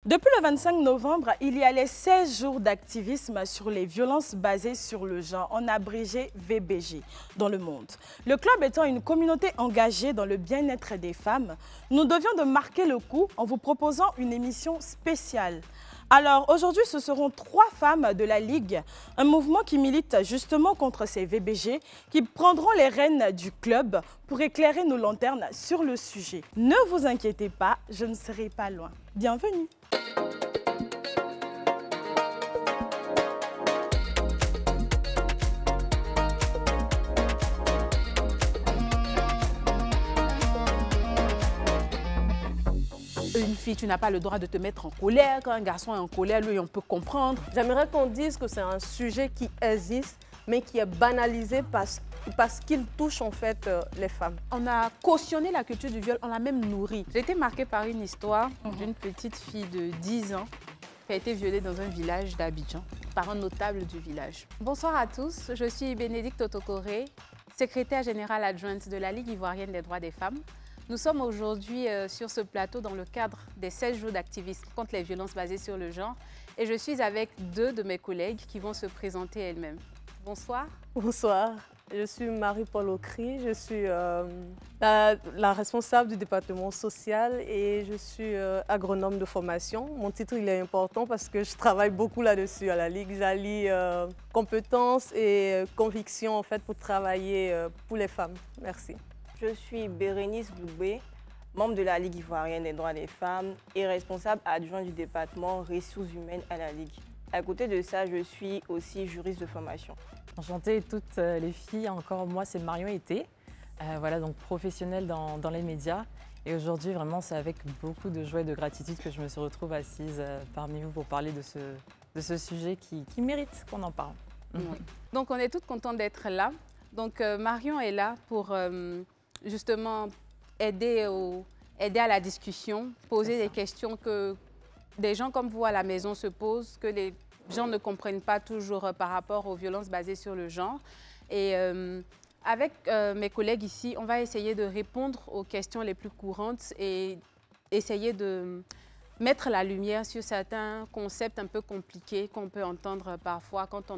Depuis le 25 novembre, il y a les 16 jours d'activisme sur les violences basées sur le genre, en abrégé VBG, dans le monde. Le club étant une communauté engagée dans le bien-être des femmes, nous devions de marquer le coup en vous proposant une émission spéciale. Alors aujourd'hui, ce seront 3 femmes de la Ligue, un mouvement qui milite justement contre ces VBG, qui prendront les rênes du club pour éclairer nos lanternes sur le sujet. Ne vous inquiétez pas, je ne serai pas loin. Bienvenue. Une fille, tu n'as pas le droit de te mettre en colère. Quand un garçon est en colère, lui, on peut comprendre. J'aimerais qu'on dise que c'est un sujet qui existe, mais qui est banalisé parce qu'il touche en fait les femmes. On a cautionné la culture du viol, on l'a même nourrie. J'ai été marquée par une histoire d'une petite fille de 10 ans qui a été violée dans un village d'Abidjan par un notable du village. Bonsoir à tous, je suis Bénédicte Otokoré, secrétaire générale adjointe de la Ligue ivoirienne des droits des femmes. Nous sommes aujourd'hui sur ce plateau dans le cadre des 16 jours d'activisme contre les violences basées sur le genre et je suis avec 2 de mes collègues qui vont se présenter elles-mêmes. Bonsoir. Bonsoir, je suis Marie-Paul Okri, je suis la responsable du département social et je suis agronome de formation. Mon titre il est important parce que je travaille beaucoup là-dessus à la Ligue. J'allie compétences et convictions en fait pour travailler pour les femmes. Merci. Je suis Bérénice Boubé, membre de la Ligue ivoirienne des droits des femmes et responsable adjoint du département ressources humaines à la Ligue. À côté de ça, je suis aussi juriste de formation. Enchantée toutes les filles, encore moi c'est Marion Été, voilà donc professionnelle dans les médias et aujourd'hui vraiment c'est avec beaucoup de joie et de gratitude que je me retrouve assise parmi vous pour parler de ce sujet qui mérite qu'on en parle. Oui. Donc on est toutes contentes d'être là. Donc Marion est là pour justement aider à la discussion, poser des questions que des gens comme vous à la maison se posent, que les gens ne comprennent pas toujours par rapport aux violences basées sur le genre. Et avec mes collègues ici, on va essayer de répondre aux questions les plus courantes et essayer de mettre la lumière sur certains concepts un peu compliqués qu'on peut entendre parfois quand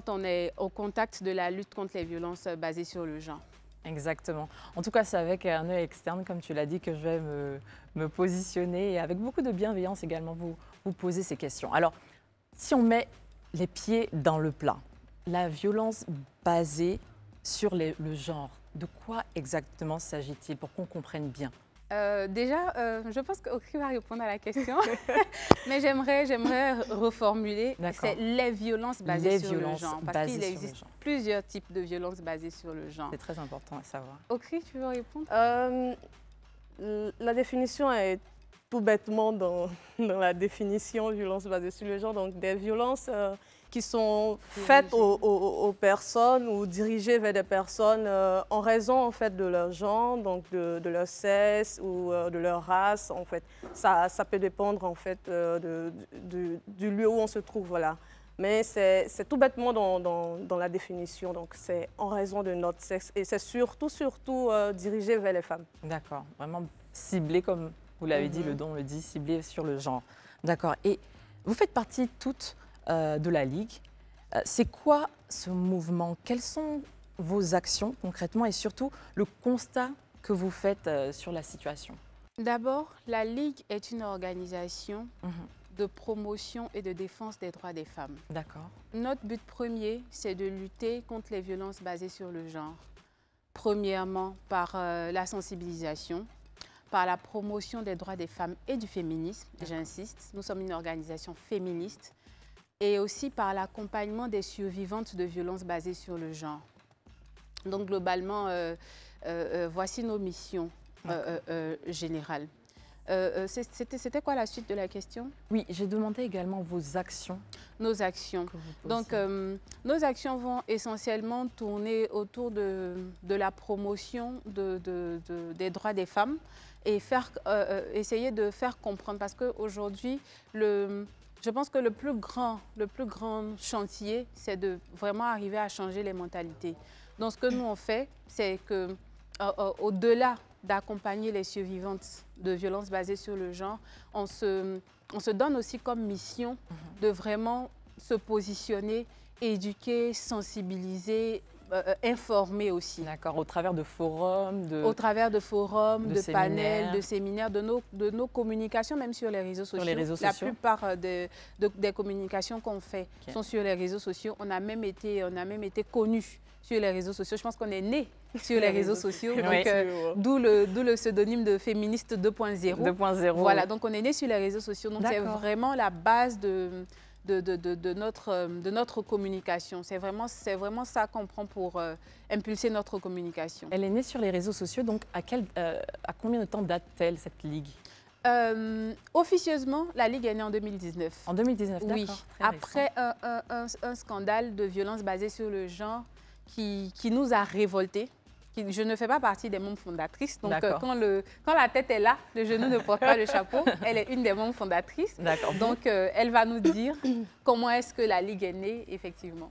on est au contact de la lutte contre les violences basées sur le genre. Exactement. En tout cas, c'est avec un œil externe, comme tu l'as dit, que je vais me positionner et avec beaucoup de bienveillance également vous poser ces questions. Alors, si on met les pieds dans le plat, la violence basée sur le genre, de quoi exactement s'agit-il pour qu'on comprenne bien? Je pense qu'Okri va répondre à la question, mais j'aimerais reformuler. C'est les violences basées sur le genre, parce qu'il existe plusieurs types de violences basées sur le genre. C'est très important à savoir. Okri, tu veux répondre? La définition est tout bêtement dans la définition violence basée sur le genre, donc des violences qui sont faites aux personnes ou dirigées vers des personnes en raison en fait de leur genre, donc de leur sexe ou de leur race en fait. Ça peut dépendre en fait du lieu où on se trouve, voilà. Mais c'est tout bêtement dans la définition, donc c'est en raison de notre sexe et c'est surtout dirigé vers les femmes. D'accord, vraiment ciblé comme vous l'avez dit, le don le dit, ciblé sur le genre. D'accord, et vous faites partie toutes de la Ligue. C'est quoi ce mouvement? Quelles sont vos actions concrètement et surtout le constat que vous faites sur la situation? D'abord, la Ligue est une organisation de promotion et de défense des droits des femmes. D'accord. Notre but premier, c'est de lutter contre les violences basées sur le genre. Premièrement, par la sensibilisation, par la promotion des droits des femmes et du féminisme, j'insiste. Nous sommes une organisation féministe. Et aussi par l'accompagnement des survivantes de violences basées sur le genre. Donc globalement, voici nos missions générales. C'était quoi la suite de la question? Oui, j'ai demandé également vos actions. Nos actions. Donc nos actions vont essentiellement tourner autour de la promotion des droits des femmes et essayer de faire comprendre. Parce qu'aujourd'hui, je pense que le plus grand chantier, c'est de vraiment arriver à changer les mentalités. Donc, ce que nous, on fait, c'est qu'au-delà d'accompagner les survivantes de violences basées sur le genre, on se donne aussi comme mission de vraiment se positionner, éduquer, sensibiliser, informer aussi. D'accord, au travers de forums, Au travers de forums, de séminaires. panels, de séminaires, de nos communications, même sur les réseaux sociaux. les réseaux La sociaux. plupart des communications qu'on fait sont sur les réseaux sociaux. On a même été connus sur les réseaux sociaux. Je pense qu'on est né sur les réseaux sociaux. Oui. Donc, d'où le pseudonyme de Féministe 2.0. 2.0. Voilà, donc on est né sur les réseaux sociaux. Donc c'est D'accord. vraiment la base de notre communication. C'est vraiment ça qu'on prend pour impulser notre communication. Elle est née sur les réseaux sociaux, donc à combien de temps date-t-elle cette ligue? Officieusement, la Ligue est née en 2019. En 2019, d'accord. Oui, très après un scandale de violence basée sur le genre qui nous a révoltés. Je ne fais pas partie des membres fondatrices, donc quand la tête est là, le genou ne porte pas le chapeau. Elle est une des membres fondatrices. D'accord. Donc, elle va nous dire comment est-ce que la Ligue est née, effectivement.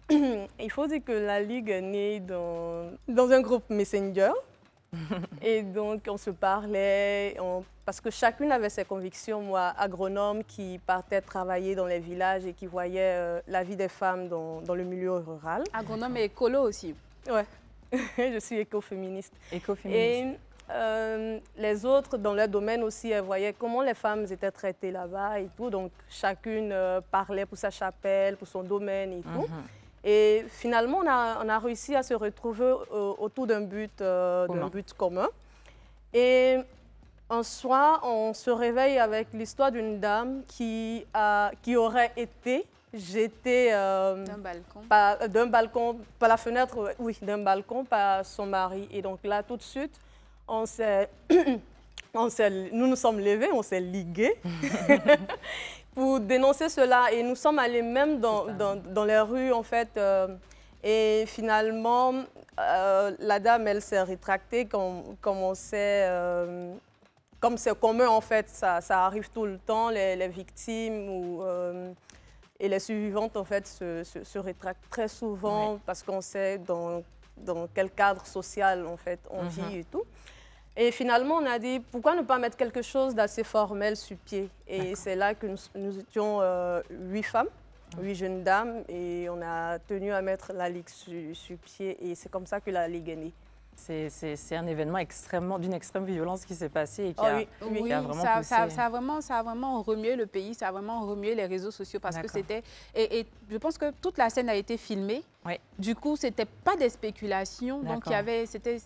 Il faut dire que la Ligue est née dans un groupe Messenger. Et donc, on se parlait, parce que chacune avait ses convictions. Moi, agronome qui partait travailler dans les villages et qui voyait la vie des femmes dans le milieu rural. Agronome et écolo aussi. Ouais, je suis écoféministe. Écoféministe. Et les autres, dans leur domaine aussi, elles voyaient comment les femmes étaient traitées là-bas et tout. Donc, chacune parlait pour sa chapelle, pour son domaine et tout. Et finalement, on a réussi à se retrouver autour d'un but commun. Et un soir, on se réveille avec l'histoire d'une dame qui aurait été jetée d'un balcon, par la fenêtre, oui, d'un balcon par son mari. Et donc là, tout de suite, nous nous sommes levés, on s'est ligués pour dénoncer cela. Et nous sommes allés même dans les rues, en fait. Et finalement, la dame, elle s'est rétractée comme c'est commun, en fait. Ça arrive tout le temps, les victimes et les survivantes, en fait, se rétractent très souvent parce qu'on sait dans quel cadre social, en fait, on vit et tout. Et finalement, on a dit, pourquoi ne pas mettre quelque chose d'assez formel sur pied? Et c'est là que nous étions 8 femmes, 8 jeunes dames, et on a tenu à mettre la Ligue sur pied. Et c'est comme ça que la Ligue est née. C'est un événement d'une extrême violence qui s'est passé et qui a vraiment poussé. Ça a vraiment remué le pays, ça a vraiment remué les réseaux sociaux parce que c'était... Et je pense que toute la scène a été filmée. Oui. Du coup, c'était pas des spéculations, donc c'était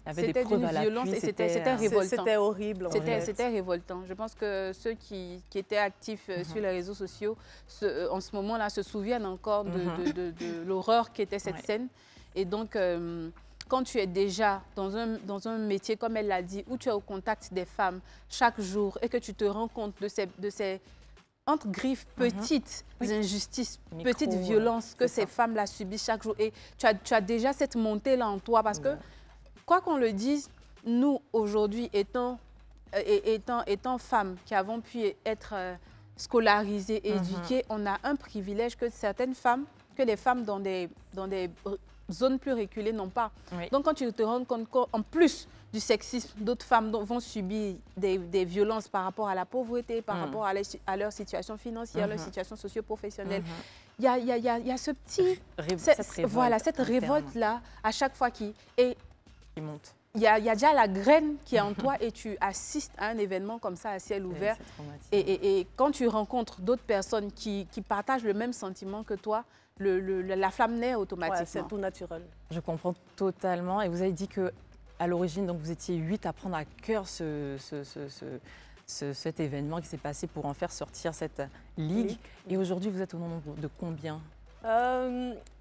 d'une violence et c'était révoltant. C'était horrible. C'était révoltant. Je pense que ceux qui étaient actifs sur les réseaux sociaux, en ce moment-là, se souviennent encore de l'horreur qu'était cette scène. Et donc... quand tu es déjà dans un métier, comme elle l'a dit, où tu es au contact des femmes chaque jour et que tu te rends compte de ces entre griffes, petites injustices, petites violences que ces femmes-là subissent chaque jour. Et tu as déjà cette montée-là en toi parce que, quoi qu'on le dise, nous, aujourd'hui, étant femmes qui avons pu être scolarisées et éduquées, on a un privilège que certaines femmes, que les femmes dans des zones plus reculées n'ont pas. Oui. Donc, quand tu te rends compte qu'en plus du sexisme, d'autres femmes vont subir des violences par rapport à la pauvreté, par rapport à leur situation financière, leur situation socio-professionnelle, il y a ce petit... cette révolte-là, à chaque fois qui monte. Il y a déjà la graine qui est en toi et tu assistes à un événement comme ça à ciel ouvert. Et quand tu rencontres d'autres personnes qui partagent le même sentiment que toi, la flamme naît automatiquement. Ouais, c'est tout naturel. Je comprends totalement. Et vous avez dit qu'à l'origine, vous étiez 8 à prendre à cœur cet événement qui s'est passé pour en faire sortir cette ligue. Et aujourd'hui, vous êtes au nombre de combien?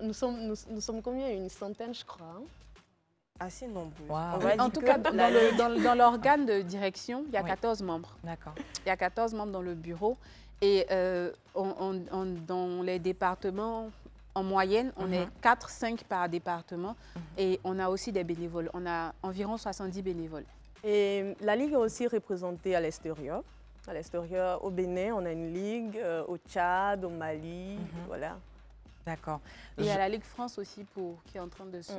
Nous sommes combien? Une centaine, je crois. Assez nombreux. En tout cas, dans l'organe de direction, il y a 14 membres. D'accord. Il y a 14 membres dans le bureau. Et dans les départements, en moyenne, on est 4-5 par département. Et on a aussi des bénévoles. On a environ 70 bénévoles. Et la Ligue est aussi représentée à l'extérieur. À l'extérieur, au Bénin, on a une Ligue, au Tchad, au Mali, voilà. D'accord. Et il y a la Ligue France aussi qui est en train de se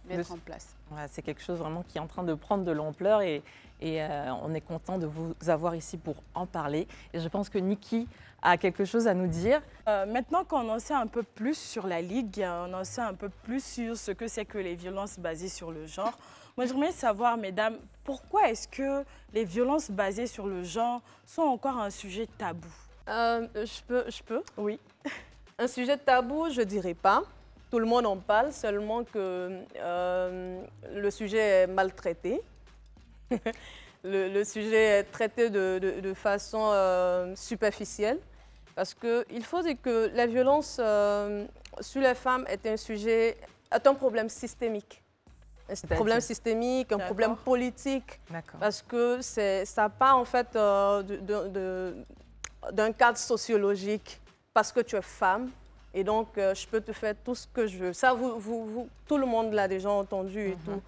mettre en place. Voilà, c'est quelque chose vraiment qui est en train de prendre de l'ampleur et on est content de vous avoir ici pour en parler. Et je pense que Niki a quelque chose à nous dire. Maintenant qu'on en sait un peu plus sur la Ligue, on en sait un peu plus sur ce que c'est que les violences basées sur le genre. Moi, j'aimerais savoir, mesdames, pourquoi est-ce que les violences basées sur le genre sont encore un sujet tabou? Je peux? Oui. Un sujet tabou, je ne dirais pas. Tout le monde en parle, seulement que le sujet est maltraité. Le sujet est traité de façon superficielle. Parce qu'il faut dire que la violence sur les femmes est un problème systémique. Un problème systémique, un problème politique. Parce que ça part en fait d'un cadre sociologique. Parce que tu es femme, et donc je peux te faire tout ce que je veux. Ça, tout le monde l'a déjà entendu et tout.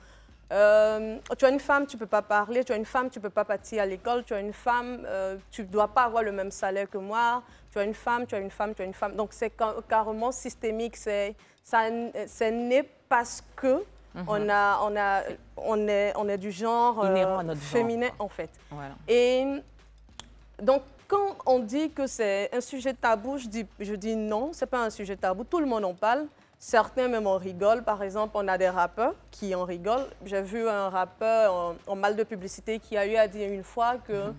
Tu es une femme, tu ne peux pas parler. Tu es une femme, tu ne peux pas partir à l'école. Tu es une femme, tu ne dois pas avoir le même salaire que moi. Tu es une femme, tu es une femme, tu es une femme. Donc c'est carrément systémique. C'est né parce que on est du genre féminin, en fait. Voilà. Et donc, quand on dit que c'est un sujet tabou, je dis non, ce n'est pas un sujet tabou. Tout le monde en parle. Certains même en rigolent. Par exemple, on a des rappeurs qui en rigolent. J'ai vu un rappeur en mal de publicité qui a eu à dire une fois que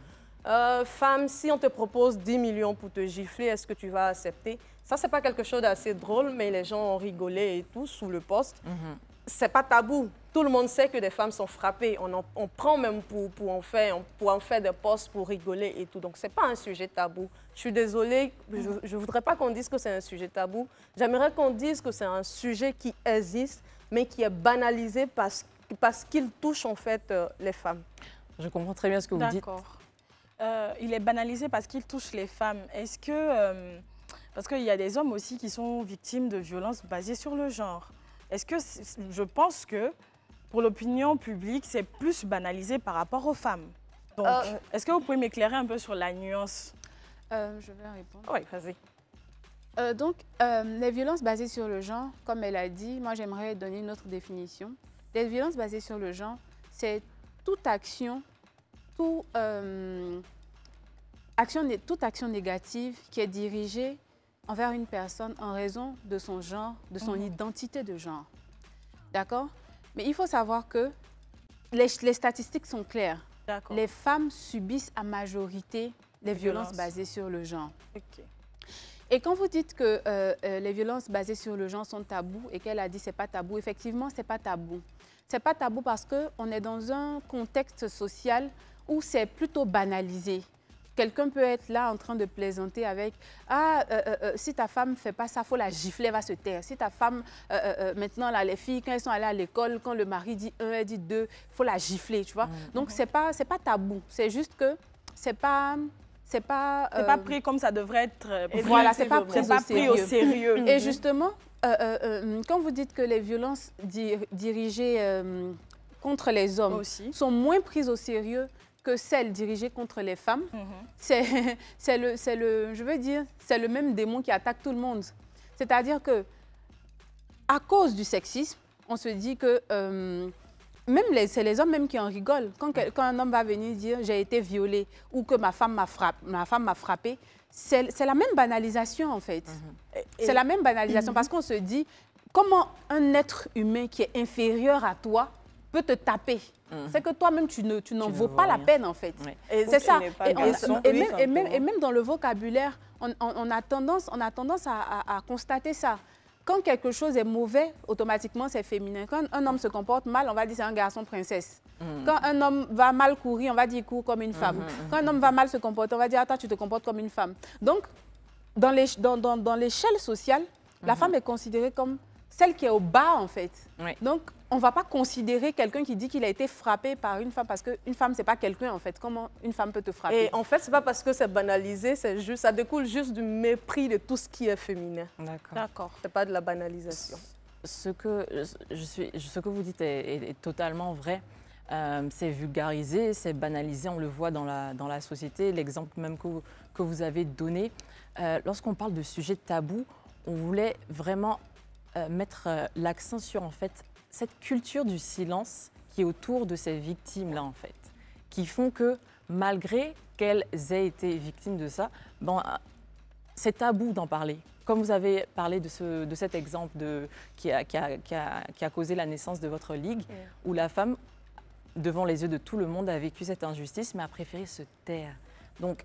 femme, si on te propose 10 millions pour te gifler, est-ce que tu vas accepter? Ça, ce n'est pas quelque chose d'assez drôle, mais les gens ont rigolé et tout sous le poste. C'est pas tabou. Tout le monde sait que des femmes sont frappées. On prend même pour en faire des posts pour rigoler et tout. Donc, ce n'est pas un sujet tabou. Je suis désolée, je ne voudrais pas qu'on dise que c'est un sujet tabou. J'aimerais qu'on dise que c'est un sujet qui existe, mais qui est banalisé parce qu'il touche en fait les femmes. Je comprends très bien ce que vous dites. D'accord. Il est banalisé parce qu'il touche les femmes. Est-ce que... parce qu'il y a des hommes aussi qui sont victimes de violences basées sur le genre. Est-ce que je pense que pour l'opinion publique, c'est plus banalisé par rapport aux femmes? Donc, est-ce que vous pouvez m'éclairer un peu sur la nuance? Je vais répondre. Oui, vas-y. Donc, les violences basées sur le genre, comme elle a dit, moi j'aimerais donner une autre définition. Les violences basées sur le genre, c'est toute action, toute action négative qui est dirigée envers une personne en raison de son genre, de son identité de genre. D'accord? Mais il faut savoir que les statistiques sont claires. Les femmes subissent à majorité les violences basées sur le genre. Okay. Et quand vous dites que les violences basées sur le genre sont tabous et qu'elle a dit que ce n'est pas tabou, effectivement, ce n'est pas tabou. Ce n'est pas tabou parce qu'on est dans un contexte social où c'est plutôt banalisé. Quelqu'un peut être là en train de plaisanter avec « Ah, si ta femme ne fait pas ça, il faut la gifler, elle va se taire. Si ta femme, maintenant, là, les filles, quand elles sont allées à l'école, quand le mari dit 1, elle dit 2, il faut la gifler, tu vois. Donc, ce n'est pas tabou. C'est juste que c'est pas pris comme ça devrait être. Voilà, c'est pas pris au sérieux. Et justement, quand vous dites que les violences dirigées contre les hommes aussi sont moins prises au sérieux que celles dirigées contre les femmes, c'est le même démon qui attaque tout le monde. C'est-à-dire que, à cause du sexisme, on se dit que c'est les hommes même qui en rigolent. Quand un homme va venir dire « j'ai été violée » ou que ma femme m'a frappée, c'est la même banalisation en fait. C'est la même banalisation parce qu'on se dit comment un être humain qui est inférieur à toi peut te taper. C'est que toi-même, tu n'en vaux pas la peine, en fait. C'est ça. Et même dans le vocabulaire, on a tendance à constater ça. Quand quelque chose est mauvais, automatiquement, c'est féminin. Quand un homme se comporte mal, on va dire c'est un garçon princesse. Quand un homme va mal courir, on va dire il court comme une femme. Quand un homme va mal se comporter, on va dire attends, tu te comportes comme une femme. Donc, dans l'échelle sociale, la femme est considérée comme celle qui est au bas, en fait. Donc, on ne va pas considérer quelqu'un qui dit qu'il a été frappé par une femme parce qu'une femme, ce n'est pas quelqu'un, en fait. Comment une femme peut te frapper? Et en fait, ce n'est pas parce que c'est banalisé, ça découle juste du mépris de tout ce qui est féminin. D'accord. Ce n'est pas de la banalisation. Ce que vous dites est totalement vrai. C'est vulgarisé, c'est banalisé, on le voit dans la société. L'exemple même que vous avez donné. Lorsqu'on parle de sujets tabous, on voulait vraiment mettre l'accent sur, en fait, cette culture du silence qui est autour de ces victimes-là, en fait, qui font que, malgré qu'elles aient été victimes de ça, bon, c'est tabou d'en parler. Comme vous avez parlé de cet exemple qui a causé la naissance de votre ligue, où la femme, devant les yeux de tout le monde, a vécu cette injustice, mais a préféré se taire. Donc,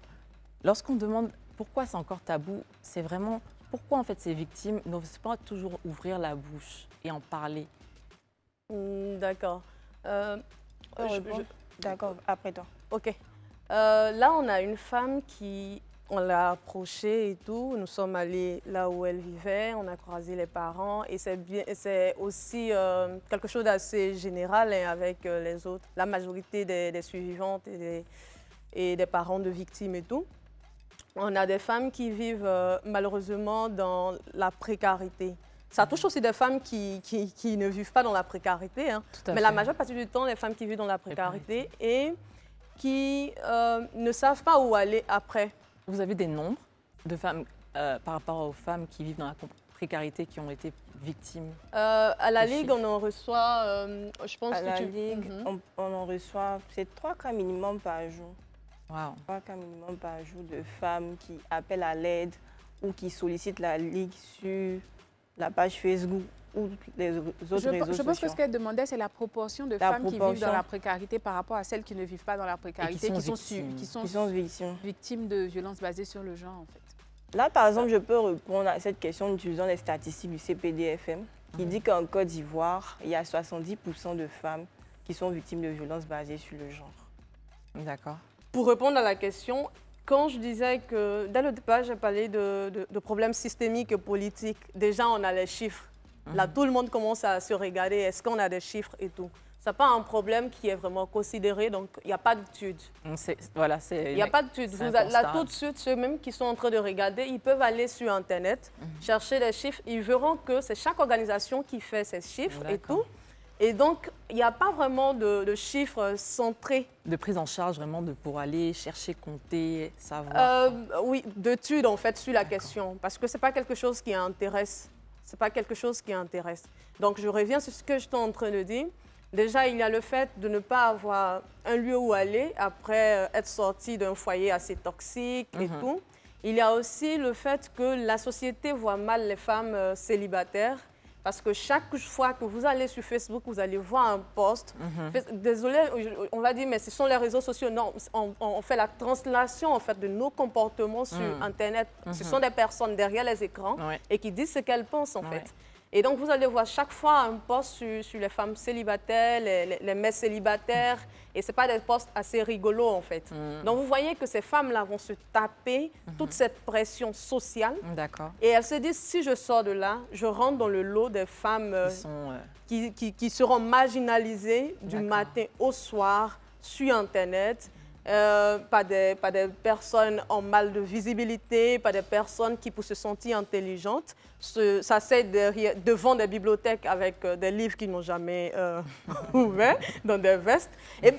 lorsqu'on demande pourquoi c'est encore tabou, c'est vraiment pourquoi en fait ces victimes n'osent pas toujours ouvrir la bouche et en parler. D'accord. D'accord, après toi. OK. Là, on a une femme qui, on l'a approchée et tout. Nous sommes allés là où elle vivait, on a croisé les parents et c'est aussi quelque chose d'assez général hein, avec les autres, la majorité des survivantes et des parents de victimes et tout. On a des femmes qui vivent malheureusement dans la précarité. Ça touche aussi des femmes qui ne vivent pas dans la précarité, hein. Mais la majeure partie du temps, les femmes qui vivent dans la précarité et qui ne savent pas où aller après. Vous avez des nombres de femmes par rapport aux femmes qui vivent dans la précarité qui ont été victimes? À la Ligue, on en reçoit, je pense À que la Ligue, on en reçoit, c'est 3 cas minimum par jour. Wow. 3 cas minimum par jour de femmes qui appellent à l'aide ou qui sollicitent la Ligue sur la page Facebook ou les autres réseaux sociaux. Je pense que ce qu'elle demandait, c'est la proportion de femmes qui vivent dans la précarité par rapport à celles qui ne vivent pas dans la précarité, qui sont victimes de violences basées sur le genre, en fait. Là, par exemple, je peux répondre à cette question en utilisant les statistiques du CPDFM qui dit qu'en Côte d'Ivoire, il y a 70% de femmes qui sont victimes de violences basées sur le genre. D'accord. Pour répondre à la question, quand je disais que dès le départ, j'ai parlé de problèmes systémiques et politiques, déjà on a les chiffres. Là, tout le monde commence à se regarder, est-ce qu'on a des chiffres et tout. Ce n'est pas un problème qui est vraiment considéré, donc il n'y a pas d'études. Voilà, il n'y a pas d'études. Là, tout de suite, ceux même qui sont en train de regarder, ils peuvent aller sur Internet, chercher les chiffres. Ils verront que c'est chaque organisation qui fait ces chiffres et tout. Et donc, il n'y a pas vraiment de chiffres centrés. De prise en charge vraiment pour aller chercher, compter, savoir. Oui, d'études en fait sur la question, parce que ce n'est pas quelque chose qui intéresse. C'est pas quelque chose qui intéresse. Donc, je reviens sur ce que j'étais en train de dire. Déjà, il y a le fait de ne pas avoir un lieu où aller après être sorti d'un foyer assez toxique et tout. Il y a aussi le fait que la société voit mal les femmes célibataires. Parce que chaque fois que vous allez sur Facebook, vous allez voir un post. Désolé, on va dire, mais ce sont les réseaux sociaux. Non, on fait la translation en fait, de nos comportements sur Internet. Ce sont des personnes derrière les écrans et qui disent ce qu'elles pensent en fait. Et donc, vous allez voir chaque fois un post sur les femmes célibataires, les mères célibataires. Et ce n'est pas des posts assez rigolos, en fait. Donc, vous voyez que ces femmes-là vont se taper toute cette pression sociale. D'accord. Et elles se disent, si je sors de là, je rentre dans le lot des femmes qui seront marginalisées du matin au soir sur Internet. Pas des personnes en mal de visibilité, pas des personnes qui, pour se sentir intelligentes, s'asseyent devant des bibliothèques avec des livres qu'ils n'ont jamais ouverts, dans des vestes. Et,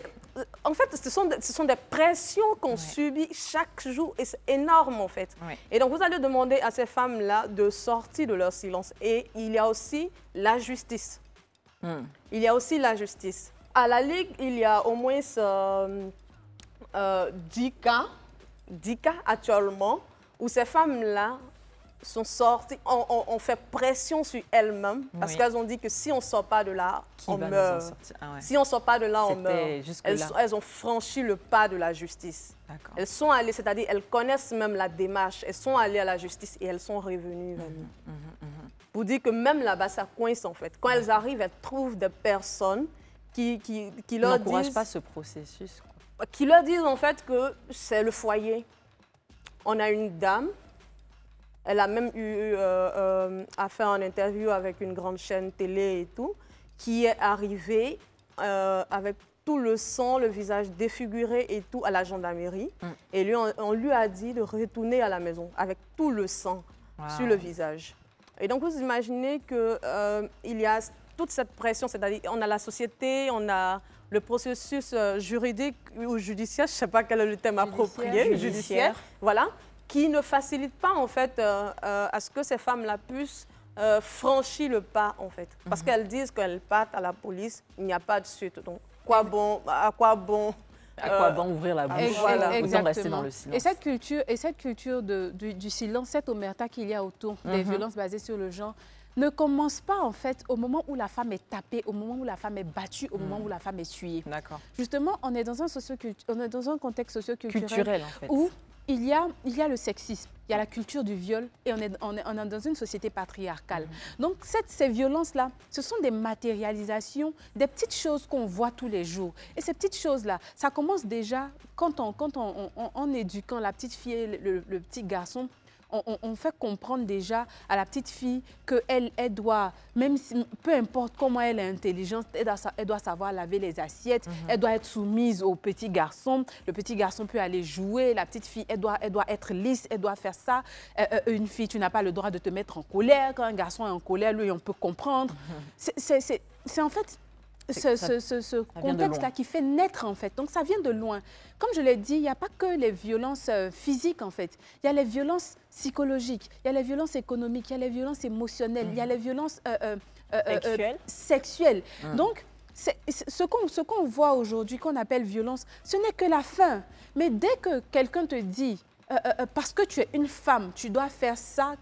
en fait, ce sont des pressions qu'on subit chaque jour et c'est énorme en fait. Et donc, vous allez demander à ces femmes-là de sortir de leur silence. Et il y a aussi la justice. Il y a aussi la justice. À la Ligue, il y a au moins 10 cas actuellement où ces femmes-là sont sorties, on fait pression sur elles-mêmes parce qu'elles ont dit que si on ne sort pas de là, on meurt. Si on ne sort pas de là, on meurt. Elles ont franchi le pas de la justice. Elles sont allées, c'est-à-dire elles connaissent même la démarche, elles sont allées à la justice et elles sont revenues vers nous. Pour dire que même là-bas, ça coince en fait. Quand elles arrivent, elles trouvent des personnes qui leur disent... n'encouragent pas ce processus. Qui leur disent en fait que c'est le foyer. On a une dame, elle a même eu à faire une interview avec une grande chaîne télé et tout, qui est arrivée avec tout le sang, le visage défiguré et tout à la gendarmerie. Et lui, on lui a dit de retourner à la maison avec tout le sang sur le visage. Et donc vous imaginez qu'il y a toute cette pression, c'est-à-dire on a la société, on a le processus juridique ou judiciaire, je ne sais pas quel est le terme approprié, judiciaire, voilà, qui ne facilite pas en fait à ce que ces femmes-là puissent franchir le pas en fait. Parce qu'elles disent qu'elles partent à la police, il n'y a pas de suite. Donc, à quoi bon ouvrir la bouche, voilà. autant rester dans le silence. Et cette culture du silence, cette omerta qu'il y a autour des violences basées sur le genre, ne commence pas en fait au moment où la femme est tapée, au moment où la femme est battue, au moment où la femme est essuyée. D'accord. Justement, on est dans un contexte socio-culturel en fait. Où il y a le sexisme, il y a la culture du viol et on est dans une société patriarcale. Donc ces violences-là, ce sont des matérialisations, des petites choses qu'on voit tous les jours. Et ces petites choses-là, ça commence déjà quand en éduquant la petite fille et le petit garçon. On fait comprendre déjà à la petite fille qu'elle doit, même si, peu importe comment elle est intelligente, elle doit savoir laver les assiettes, elle doit être soumise au petit garçon. Le petit garçon peut aller jouer, la petite fille, elle doit être lisse, elle doit faire ça. Une fille, tu n'as pas le droit de te mettre en colère. Quand un garçon est en colère, lui, on peut comprendre. C'est en fait ce contexte-là qui fait naître, en fait. Donc, ça vient de loin. Comme je l'ai dit, il n'y a pas que les violences physiques, en fait. Il y a les violences psychologiques, il y a les violences économiques, il y a les violences émotionnelles, il y a les violences sexuelles. Donc, ce qu'on voit aujourd'hui, qu'on appelle violence, ce n'est que la fin. Mais dès que quelqu'un te dit, parce que tu es une femme, tu dois faire ça,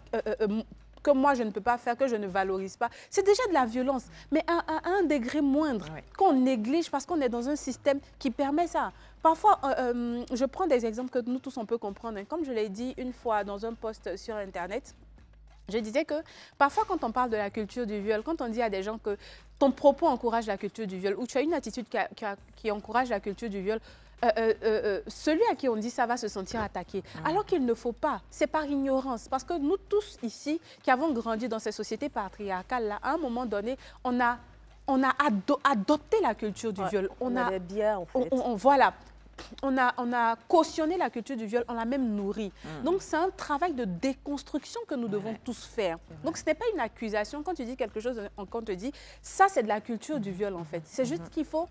que moi je ne peux pas faire, que je ne valorise pas, c'est déjà de la violence, mais à un degré moindre, qu'on néglige parce qu'on est dans un système qui permet ça. Parfois, je prends des exemples que nous tous on peut comprendre. Comme je l'ai dit une fois dans un post sur Internet, je disais que parfois quand on parle de la culture du viol, quand on dit à des gens que ton propos encourage la culture du viol ou tu as une attitude qui encourage la culture du viol, celui à qui on dit ça va se sentir attaqué. Alors qu'il ne faut pas, c'est par ignorance. Parce que nous tous ici, qui avons grandi dans ces sociétés patriarcales-là, à un moment donné, on a adopté la culture du viol. On a des biais, en fait. Voilà. On a cautionné la culture du viol, on l'a même nourrie. Donc, c'est un travail de déconstruction que nous devons tous faire. Donc, ce n'est pas une accusation. Quand tu dis quelque chose, quand on te dit, ça, c'est de la culture du viol, en fait. C'est juste qu'il faut...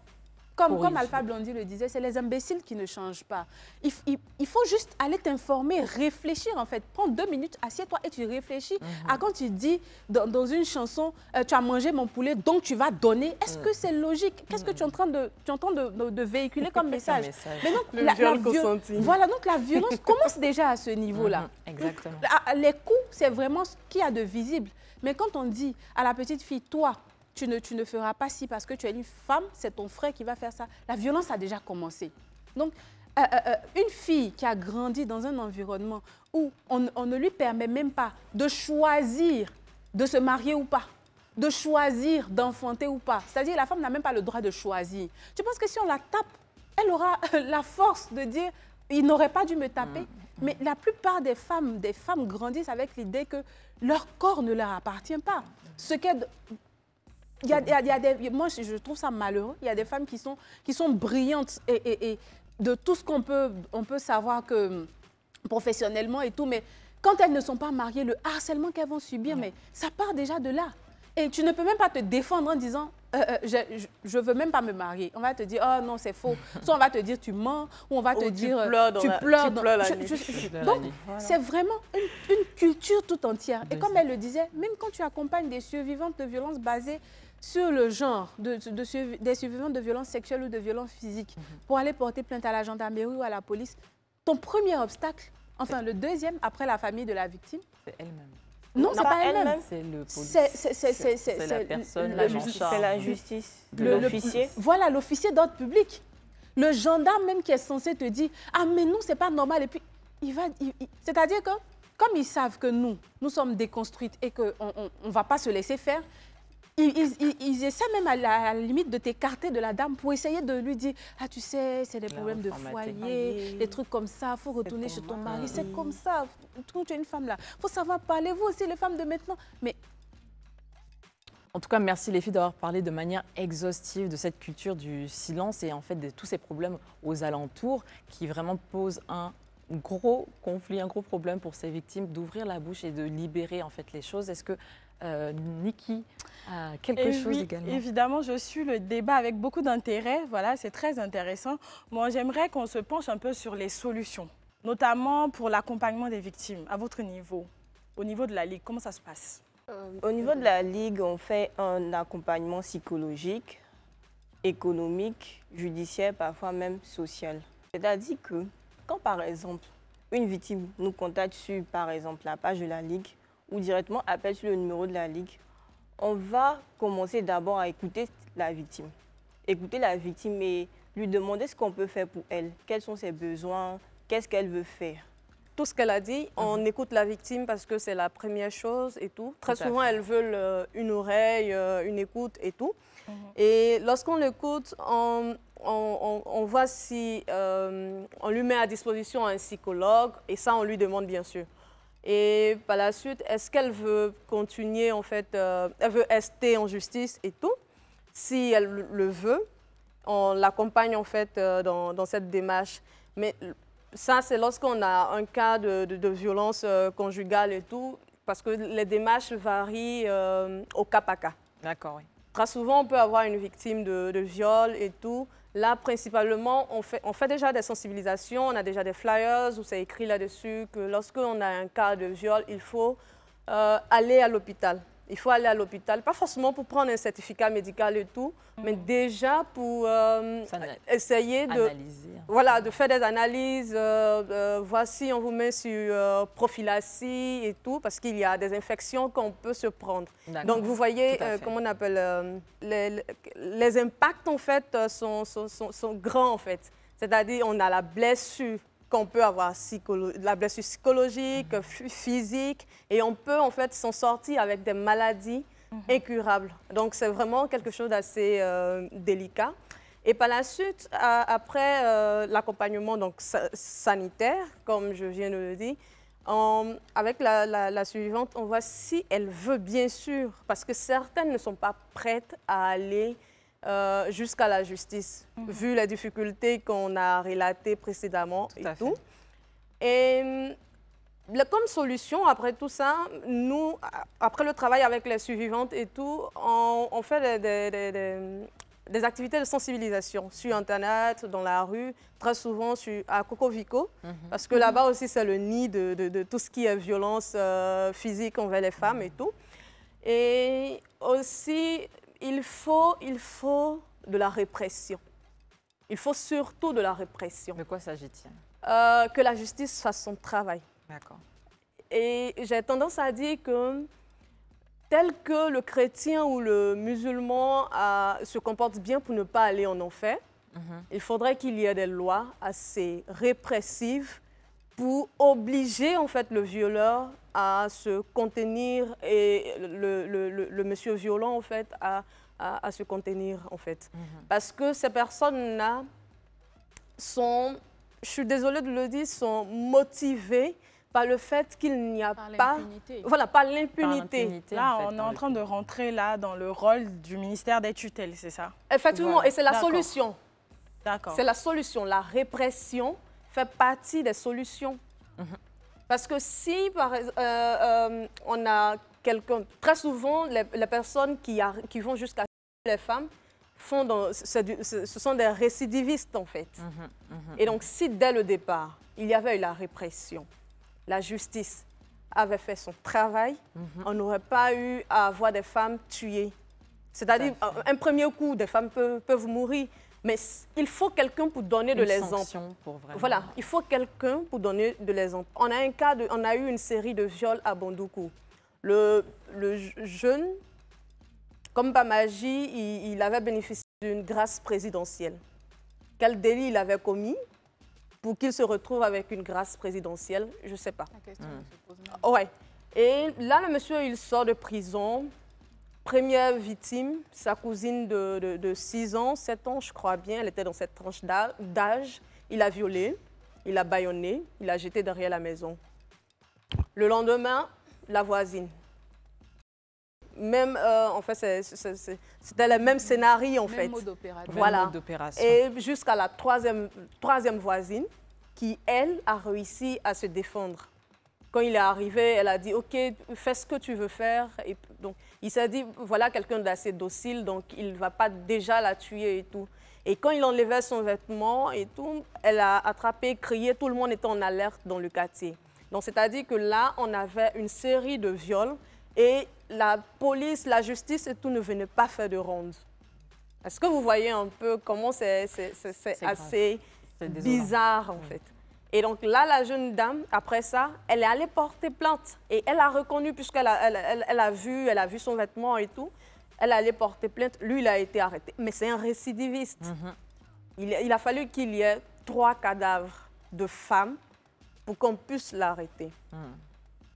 Comme Alpha Blondy le disait, c'est les imbéciles qui ne changent pas. Il faut juste aller t'informer, réfléchir en fait. Prends 2 minutes, assieds-toi et tu réfléchis à quand tu dis dans une chanson, tu as mangé mon poulet, donc tu vas donner. Est-ce que c'est logique? Qu'est-ce que tu entends de véhiculer comme message? Mais donc, voilà, donc la violence commence déjà à ce niveau-là. Exactement. Les coups, c'est vraiment ce qu'il y a de visible. Mais quand on dit à la petite fille, toi, tu ne feras pas ci parce que tu es une femme, c'est ton frère qui va faire ça. La violence a déjà commencé. Donc, une fille qui a grandi dans un environnement où on ne lui permet même pas de choisir de se marier ou pas, de choisir d'enfanter ou pas. C'est-à-dire la femme n'a même pas le droit de choisir. Tu penses que si on la tape, elle aura la force de dire « il n'aurait pas dû me taper ». Mais la plupart des femmes grandissent avec l'idée que leur corps ne leur appartient pas. Moi, je trouve ça malheureux. Il y a des femmes qui sont brillantes et de tout ce qu'on peut savoir que professionnellement et tout, mais quand elles ne sont pas mariées, le harcèlement qu'elles vont subir, mais ça part déjà de là. Et tu ne peux même pas te défendre en disant je ne veux même pas me marier. On va te dire oh non, c'est faux. Soit on va te dire tu mens, ou on va te dire tu pleures la nuit. Donc, c'est vraiment une culture tout entière. Et comme elle le disait, même quand tu accompagnes des survivantes de violences basées sur le genre, des survivantes de violences sexuelles ou de violences physiques, pour aller porter plainte à la gendarmerie ou à la police, ton premier obstacle, enfin le deuxième après la famille de la victime, c'est elle-même. Non, c'est pas elle-même. C'est le police. C'est la personne, l'agent en charge. C'est la justice, l'officier. Voilà, l'officier d'ordre public. Le gendarme même qui est censé te dire « Ah, mais non, c'est pas normal. » Et puis, c'est-à-dire que, comme ils savent que nous sommes déconstruites et qu'on ne va pas se laisser faire, ils essaient même à la limite de t'écarter de la dame pour essayer de lui dire « Ah, tu sais, c'est des problèmes de foyer, des trucs comme ça, il faut retourner chez ton mari, c'est comme ça, quand tu es une femme là, il faut savoir parler, vous aussi les femmes de maintenant. » Mais en tout cas, merci les filles d'avoir parlé de manière exhaustive de cette culture du silence et en fait de tous ces problèmes aux alentours qui vraiment posent un gros conflit, un gros problème pour ces victimes, d'ouvrir la bouche et de libérer en fait les choses. Est-ce que Niki a quelque chose également? Évidemment, je suis le débat avec beaucoup d'intérêt. Voilà, c'est très intéressant. Moi, j'aimerais qu'on se penche un peu sur les solutions. notamment pour l'accompagnement des victimes, à votre niveau, au niveau de la Ligue, comment ça se passe? Au niveau de la Ligue, on fait un accompagnement psychologique, économique, judiciaire, parfois même social. C'est-à-dire que quand, par exemple, une victime nous contacte sur, par exemple, la page de la Ligue ou directement appelle sur le numéro de la Ligue, on va commencer d'abord à écouter la victime. Écouter la victime et lui demander ce qu'on peut faire pour elle, quels sont ses besoins, qu'est-ce qu'elle veut faire. Tout ce qu'elle a dit, on écoute la victime parce que c'est la première chose et tout. Très souvent, elles veulent une oreille, une écoute et tout. Et lorsqu'on l'écoute, on voit si on lui met à disposition un psychologue et ça, on lui demande bien sûr. Et par la suite, est-ce qu'elle veut continuer, en fait, elle veut rester en justice et tout. Si elle le veut, on l'accompagne en fait dans cette démarche. Mais ça, c'est lorsqu'on a un cas de violence conjugale et tout, parce que les démarches varient au cas par cas. D'accord, oui. Très souvent, on peut avoir une victime de viol et tout. Là, principalement, on fait déjà des sensibilisations, on a déjà des flyers où c'est écrit là-dessus que lorsqu'on a un cas de viol, il faut aller à l'hôpital. Il faut aller à l'hôpital, pas forcément pour prendre un certificat médical et tout, mais déjà pour essayer de faire des analyses. Voici, on vous met sur prophylaxie et tout, parce qu'il y a des infections qu'on peut se prendre. Donc, vous voyez, comment on appelle, les impacts, en fait, sont grands, en fait. C'est-à-dire, on a la blessure qu'on peut avoir, la blessure psychologique, physique, et on peut en fait s'en sortir avec des maladies incurables. Donc c'est vraiment quelque chose d'assez délicat. Et par la suite, après l'accompagnement sanitaire, comme je viens de le dire, avec la suivante, on voit si elle veut bien sûr, parce que certaines ne sont pas prêtes à aller jusqu'à la justice, vu les difficultés qu'on a relatées précédemment et tout. Et comme solution, après tout ça, nous, après le travail avec les survivantes et tout, on fait des activités de sensibilisation sur Internet, dans la rue, très souvent à Coco Vico, parce que là-bas aussi, c'est le nid de tout ce qui est violence physique envers les femmes et tout. Et aussi, il faut de la répression. Il faut surtout de la répression. De quoi s'agit-il? Que la justice fasse son travail. D'accord. Et j'ai tendance à dire que tel que le chrétien ou le musulman se comporte bien pour ne pas aller en enfer, il faudrait qu'il y ait des lois assez répressives pour obliger en fait le violeur à se contenir et le monsieur violent en fait à se contenir en fait. Parce que ces personnes-là sont, je suis désolée de le dire, sont motivées par le fait qu'il n'y a pas... Voilà, par l'impunité. Là, on est en train de rentrer là dans le rôle du ministère des tutelles, c'est ça? Effectivement, voilà. Et c'est la solution. D'accord. C'est la solution. La répression fait partie des solutions. Parce que si, par exemple, on a quelqu'un... Très souvent, les personnes qui vont jusqu'à les femmes, ce sont des récidivistes, en fait. Et donc, si dès le départ, il y avait eu la répression, la justice avait fait son travail, on n'aurait pas eu à avoir des femmes tuées. C'est-à-dire, un premier coup, des femmes peuvent mourir, mais il faut quelqu'un pour donner de l'exemple. Voilà, il faut quelqu'un pour donner de l'exemple. On a eu une série de viols à Bondoukou. Le jeune, comme par magie, il avait bénéficié d'une grâce présidentielle. Quel délit il avait commis pour qu'il se retrouve avec une grâce présidentielle? Je ne sais pas. La question se pose même. Ouais. Et là, le monsieur, il sort de prison. Première victime, sa cousine de 6 ans, 7 ans, je crois bien. Elle était dans cette tranche d'âge. Il a violé, il a bâillonné, il a jeté derrière la maison. Le lendemain, la voisine. Même, en fait, c'était le même scénario, en fait. Même mode d'opération. Voilà. Et jusqu'à la troisième voisine, qui, elle, a réussi à se défendre. Quand il est arrivé, elle a dit, OK, fais ce que tu veux faire. Et donc, il s'est dit, voilà quelqu'un d'assez docile, donc il ne va pas déjà la tuer et tout. Et quand il enlevait son vêtement et tout, elle a attrapé, crié, tout le monde était en alerte dans le quartier. Donc, c'est-à-dire que là, on avait une série de viols et la police, la justice et tout ne venaient pas faire de ronde. Est-ce que vous voyez un peu comment c'est assez bizarre, en fait? Et donc là, la jeune dame, après ça, elle est allée porter plainte. Et elle a reconnu, puisqu'elle a vu son vêtement et tout, elle est allée porter plainte. Lui, il a été arrêté. Mais c'est un récidiviste. Il a fallu qu'il y ait 3 cadavres de femmes pour qu'on puisse l'arrêter.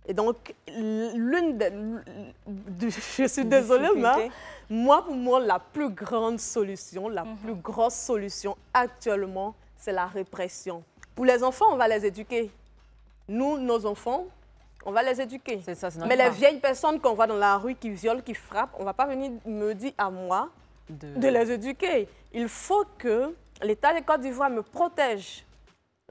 Et donc, je suis désolée, mais pour moi, la plus grande solution, la plus grosse solution actuellement, c'est la répression. Pour les enfants, on va les éduquer. Nous, nos enfants, on va les éduquer. C'est ça, c'est notre Mais les part. vieilles personnes qu'on voit dans la rue qui violent, qui frappent, on ne va pas venir me dire à moi de les éduquer. Il faut que l'État de Côte d'Ivoire me protège.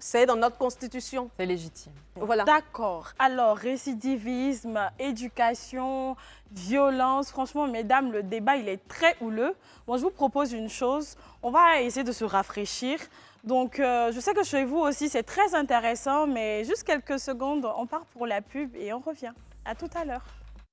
C'est dans notre constitution. C'est légitime. Voilà. D'accord. Alors, récidivisme, éducation, violence. Franchement, mesdames, le débat, il est très houleux. Moi, je vous propose une chose. On va essayer de se rafraîchir. Donc, je sais que chez vous aussi, c'est très intéressant, mais juste quelques secondes, on part pour la pub et on revient. À tout à l'heure.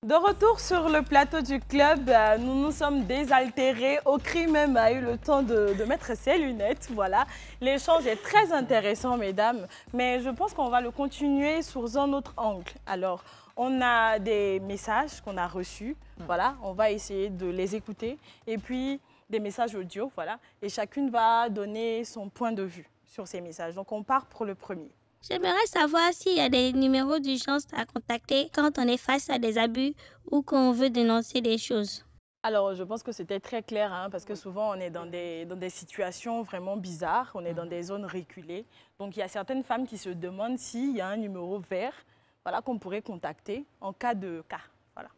De retour sur le plateau du club, nous nous sommes désaltérés. Okri même a eu le temps de mettre ses lunettes. Voilà. L'échange est très intéressant, mesdames, mais je pense qu'on va le continuer sous un autre angle. Alors, on a des messages qu'on a reçus. Voilà, on va essayer de les écouter. Et puis, des messages audio, voilà. Et chacune va donner son point de vue sur ces messages. Donc, on part pour le premier. J'aimerais savoir s'il y a des numéros d'urgence à contacter quand on est face à des abus ou qu'on veut dénoncer des choses. Alors, je pense que c'était très clair, hein, parce que souvent, on est dans des situations vraiment bizarres, on est dans des zones reculées. Donc, il y a certaines femmes qui se demandent s'il y a un numéro vert, voilà, qu'on pourrait contacter en cas de cas. Voilà.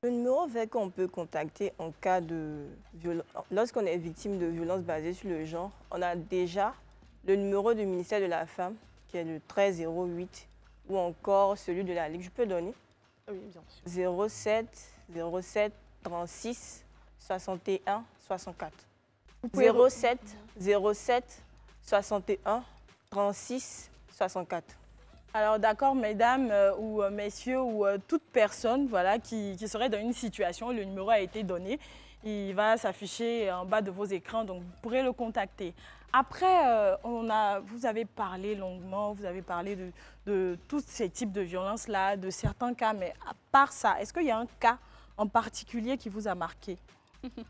Le numéro vert qu'on peut contacter en cas de violence, lorsqu'on est victime de violences basées sur le genre, on a déjà le numéro du ministère de la Femme, qui est le 1308, ou encore celui de la Ligue. Je peux donner? Oui, bien sûr. 07 36 61 64. 07 61 36 64. Alors, d'accord, mesdames ou messieurs ou toute personne voilà, qui serait dans une situation, le numéro a été donné. Il va s'afficher en bas de vos écrans, donc vous pourrez le contacter. Après, vous avez parlé longuement, vous avez parlé de tous ces types de violences-là, de certains cas, mais à part ça, est-ce qu'il y a un cas en particulier qui vous a marqué?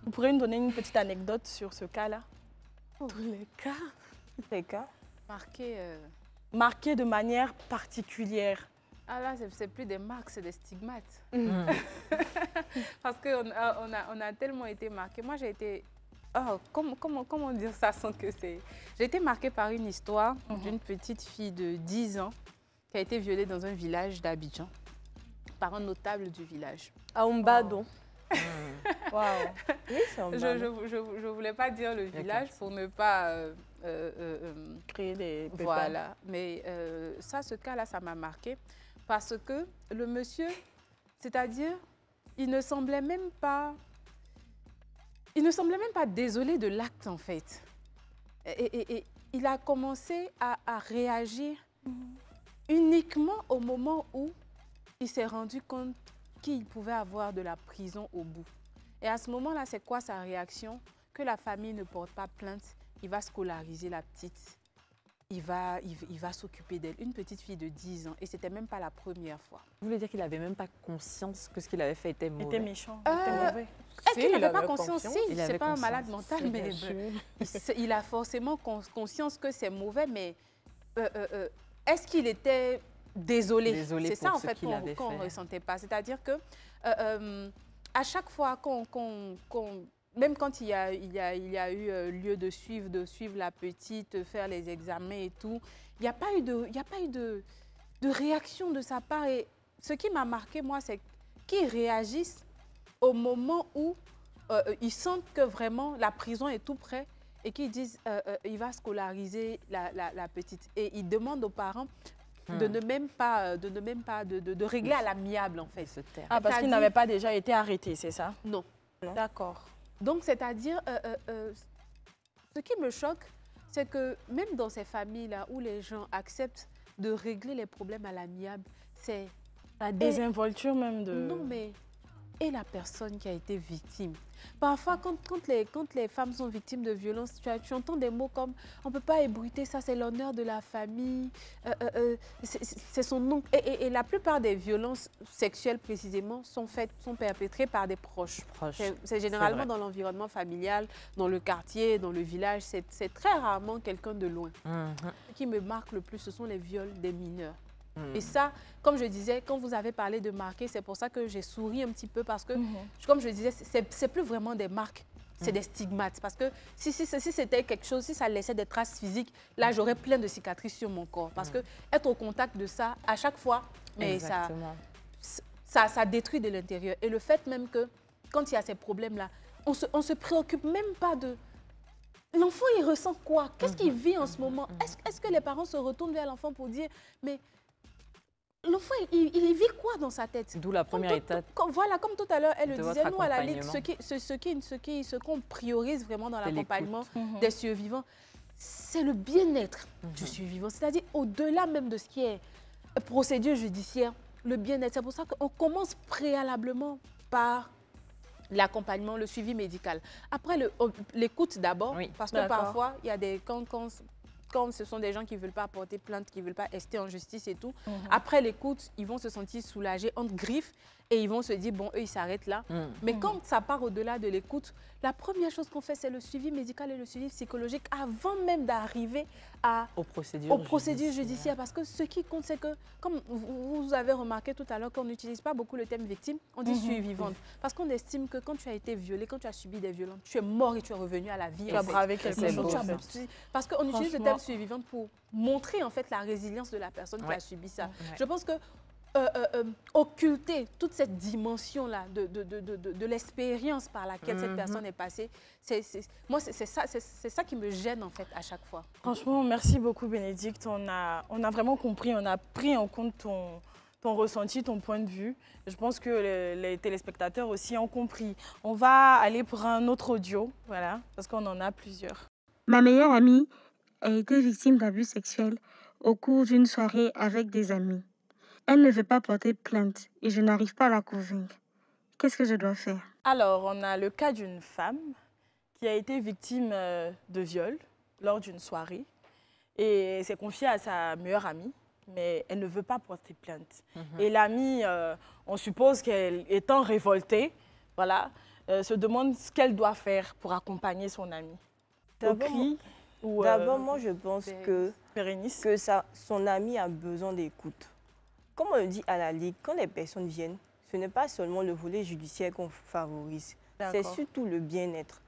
Vous pourrez nous donner une petite anecdote sur ce cas-là? Tous les cas. Les cas Marqué. Marqué de manière particulière. Ah là, c'est plus des marques, c'est des stigmates. Parce qu'on a tellement été marqués. Moi, j'ai été... Oh, comment dire ça sans que c'est... J'ai été marquée par une histoire d'une petite fille de 10 ans qui a été violée dans un village d'Abidjan par un notable du village. À Umbado. Wow. Oui, c'est un Je voulais pas dire le village pour ne pas... Créer des pépins. Voilà. Mais ce cas-là, ça m'a marqué parce que le monsieur, c'est-à-dire, il ne semblait même pas désolé de l'acte, en fait. Et il a commencé à réagir uniquement au moment où il s'est rendu compte qu'il pouvait avoir de la prison au bout. Et à ce moment-là, c'est quoi sa réaction? Que la famille ne porte pas plainte, il va scolariser la petite. Il va s'occuper d'elle. Une petite fille de 10 ans. Et ce n'était même pas la première fois. Vous voulez dire qu'il n'avait même pas conscience que ce qu'il avait fait était mauvais? Était méchant, était mauvais. Est-ce qu'il il n'avait pas avait conscience? conscience. Si, Il c'est avait pas un conscience. malade mental, mais il a forcément conscience que c'est mauvais, mais est-ce qu'il était désolé? C'est ça, en fait, qu'on ne ressentait pas. C'est-à-dire que à chaque fois même quand il y a eu lieu de suivre la petite, faire les examens et tout, il n'y a pas eu de réaction de sa part. Et ce qui m'a marqué, moi, c'est qu'ils réagissent au moment où ils sentent que vraiment la prison est tout près et qu'ils disent il va scolariser la petite. Et ils demandent aux parents de ne même pas de régler à l'amiable, en fait. Ah, parce qu'il n'avait pas déjà été arrêté, c'est ça? Non. D'accord. Donc, c'est-à-dire, Ce qui me choque, c'est que même dans ces familles-là où les gens acceptent de régler les problèmes à l'amiable, c'est La désinvolture même de... Non, mais et la personne qui a été victime. Parfois, quand les femmes sont victimes de violences, tu entends des mots comme « on ne peut pas ébruiter ça, c'est l'honneur de la famille, c'est son oncle ». Et la plupart des violences sexuelles, précisément, sont perpétrées par des proches. C'est généralement dans l'environnement familial, dans le quartier, dans le village. C'est très rarement quelqu'un de loin. Ce qui me marque le plus, ce sont les viols des mineurs. Et ça, comme je disais, quand vous avez parlé de marquer, c'est pour ça que j'ai souri un petit peu parce que, comme je disais, c'est plus vraiment des marques, c'est des stigmates. Parce que si c'était quelque chose, si ça laissait des traces physiques, là, j'aurais plein de cicatrices sur mon corps. Parce que être au contact de ça, à chaque fois, mais ça détruit de l'intérieur. Et le fait même que, quand il y a ces problèmes-là, on se préoccupe même pas de... L'enfant, il ressent quoi? Qu'est-ce qu'il vit en ce moment? Est-ce que les parents se retournent vers l'enfant pour dire, mais... L'enfant, il vit quoi dans sa tête? D'où la première étape. Voilà, comme tout à l'heure, elle le disait, nous, à la Ligue, ce qu'on priorise vraiment dans l'accompagnement des survivants, c'est le bien-être du survivant. C'est-à-dire, au-delà même de ce qui est procédure judiciaire, le bien-être. C'est pour ça qu'on commence préalablement par l'accompagnement, le suivi médical. Après, l'écoute d'abord, parce que parfois, il y a des... Quand ce sont des gens qui ne veulent pas porter plainte, qui ne veulent pas rester en justice et tout, après l'écoute, ils vont se sentir soulagés entre griffes et ils vont se dire, bon, eux, ils s'arrêtent là. Mais quand ça part au-delà de l'écoute, la première chose qu'on fait, c'est le suivi médical et le suivi psychologique avant même d'arriver aux procédures judiciaires. Parce que ce qui compte, c'est que, comme vous avez remarqué tout à l'heure, qu'on n'utilise pas beaucoup le terme victime, on dit survivante. Parce qu'on estime que quand tu as été violée, quand tu as subi des violences, tu es mort et tu es revenu à la vie. Tu as bravé quelque chose. Parce qu'on utilise le terme survivante pour montrer en fait la résilience de la personne qui a subi ça. Je pense que occulter toute cette dimension-là de l'expérience par laquelle cette personne est passée, moi, c'est ça qui me gêne en fait à chaque fois. Franchement, merci beaucoup Bénédicte. On a vraiment compris, on a pris en compte ton ressenti, ton point de vue. Je pense que les téléspectateurs aussi ont compris. On va aller pour un autre audio, voilà, parce qu'on en a plusieurs. Ma meilleure amie a été victime d'abus sexuels au cours d'une soirée avec des amis. Elle ne veut pas porter plainte et je n'arrive pas à la convaincre. Qu'est-ce que je dois faire? Alors, on a le cas d'une femme qui a été victime de viol lors d'une soirée et s'est confiée à sa meilleure amie, mais elle ne veut pas porter plainte. Et l'amie, on suppose qu'elle étant révoltée, voilà, se demande ce qu'elle doit faire pour accompagner son amie. D'abord, moi, je pense que son ami a besoin d'écoute. Comme on le dit à la Ligue, quand les personnes viennent, ce n'est pas seulement le volet judiciaire qu'on favorise, c'est surtout le bien-être.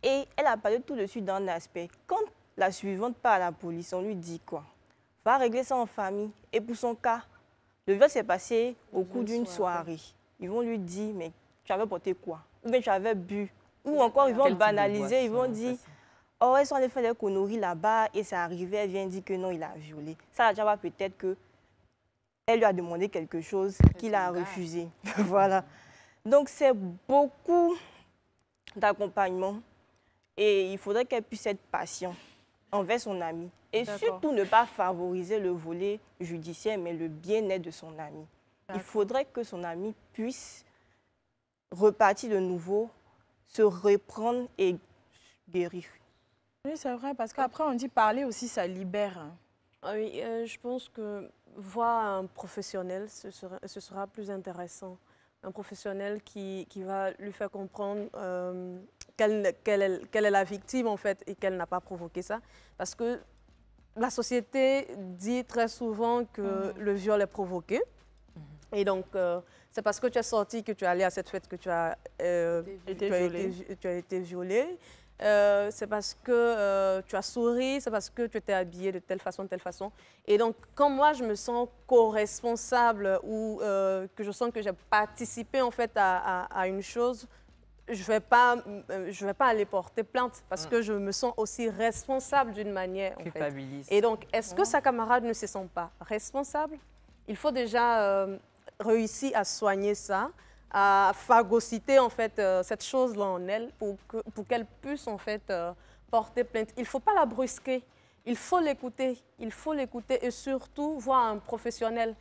Et elle a parlé tout de suite d'un aspect. Quand la suivante part à la police, on lui dit quoi? Va régler ça en famille. Et pour son cas, le viol s'est passé au cours d'une soirée. Ils vont lui dire, mais tu avais porté quoi? Ou bien tu avais bu? Ou encore, ils vont banaliser, ils vont dire... Oh, elles sont allées faire des conneries là-bas et ça arrivait, elle vient dire que non, il a violé. Ça, déjà, va peut-être que elle lui a demandé quelque chose qu'il a refusé. Voilà. Donc, c'est beaucoup d'accompagnement et il faudrait qu'elle puisse être patiente envers son ami. Et surtout, ne pas favoriser le volet judiciaire, mais le bien-être de son ami. Il faudrait que son ami puisse repartir de nouveau, se reprendre et guérir. Oui, c'est vrai, parce qu'après, on dit parler aussi, ça libère. Oui, je pense que voir un professionnel, ce sera plus intéressant. Un professionnel qui va lui faire comprendre qu'elle est la victime, en fait, et qu'elle n'a pas provoqué ça. Parce que la société dit très souvent que le viol est provoqué. Et donc, c'est parce que tu es sorti, que tu es allé à cette fête que tu as été violée. C'est parce que tu as souri, c'est parce que tu t'es habillée de telle façon. Et donc, quand moi, je me sens co-responsable ou que je sens que j'ai participé en fait à une chose, je vais pas aller porter plainte parce que je me sens aussi responsable d'une manière. En fait. Et donc, est-ce que sa camarade ne se sent pas responsable? Il faut déjà réussir à soigner ça, à phagocyter en fait cette chose-là en elle pour qu'elle puisse en fait porter plainte. Il ne faut pas la brusquer. Il faut l'écouter. Il faut l'écouter et surtout voir un professionnel.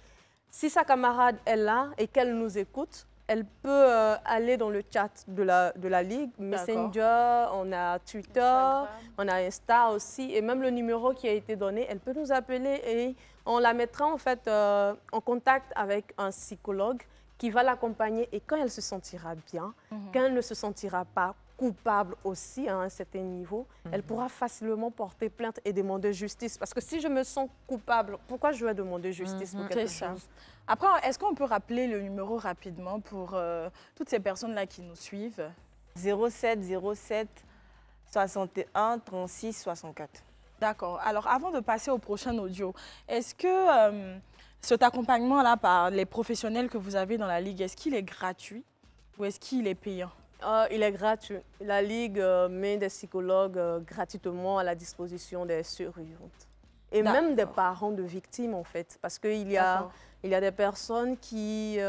Si sa camarade est là et qu'elle nous écoute, elle peut aller dans le chat de la Ligue, Messenger, on a Twitter, Instagram. On a Insta aussi, et même le numéro qui a été donné, elle peut nous appeler et on la mettra en fait en contact avec un psychologue qui va l'accompagner et quand elle se sentira bien, quand elle ne se sentira pas coupable aussi à un certain niveau, elle pourra facilement porter plainte et demander justice. Parce que si je me sens coupable, pourquoi je vais demander justice pour quelque chose? Après, est-ce qu'on peut rappeler le numéro rapidement pour toutes ces personnes-là qui nous suivent? 07 07 61 36 64. D'accord. Alors, avant de passer au prochain audio, est-ce que cet accompagnement-là par les professionnels que vous avez dans la Ligue, est-ce qu'il est gratuit ou est-ce qu'il est payant? Il est gratuit. La Ligue met des psychologues gratuitement à la disposition des survivantes. Et même des parents de victimes, en fait. Parce qu'il y a des personnes qui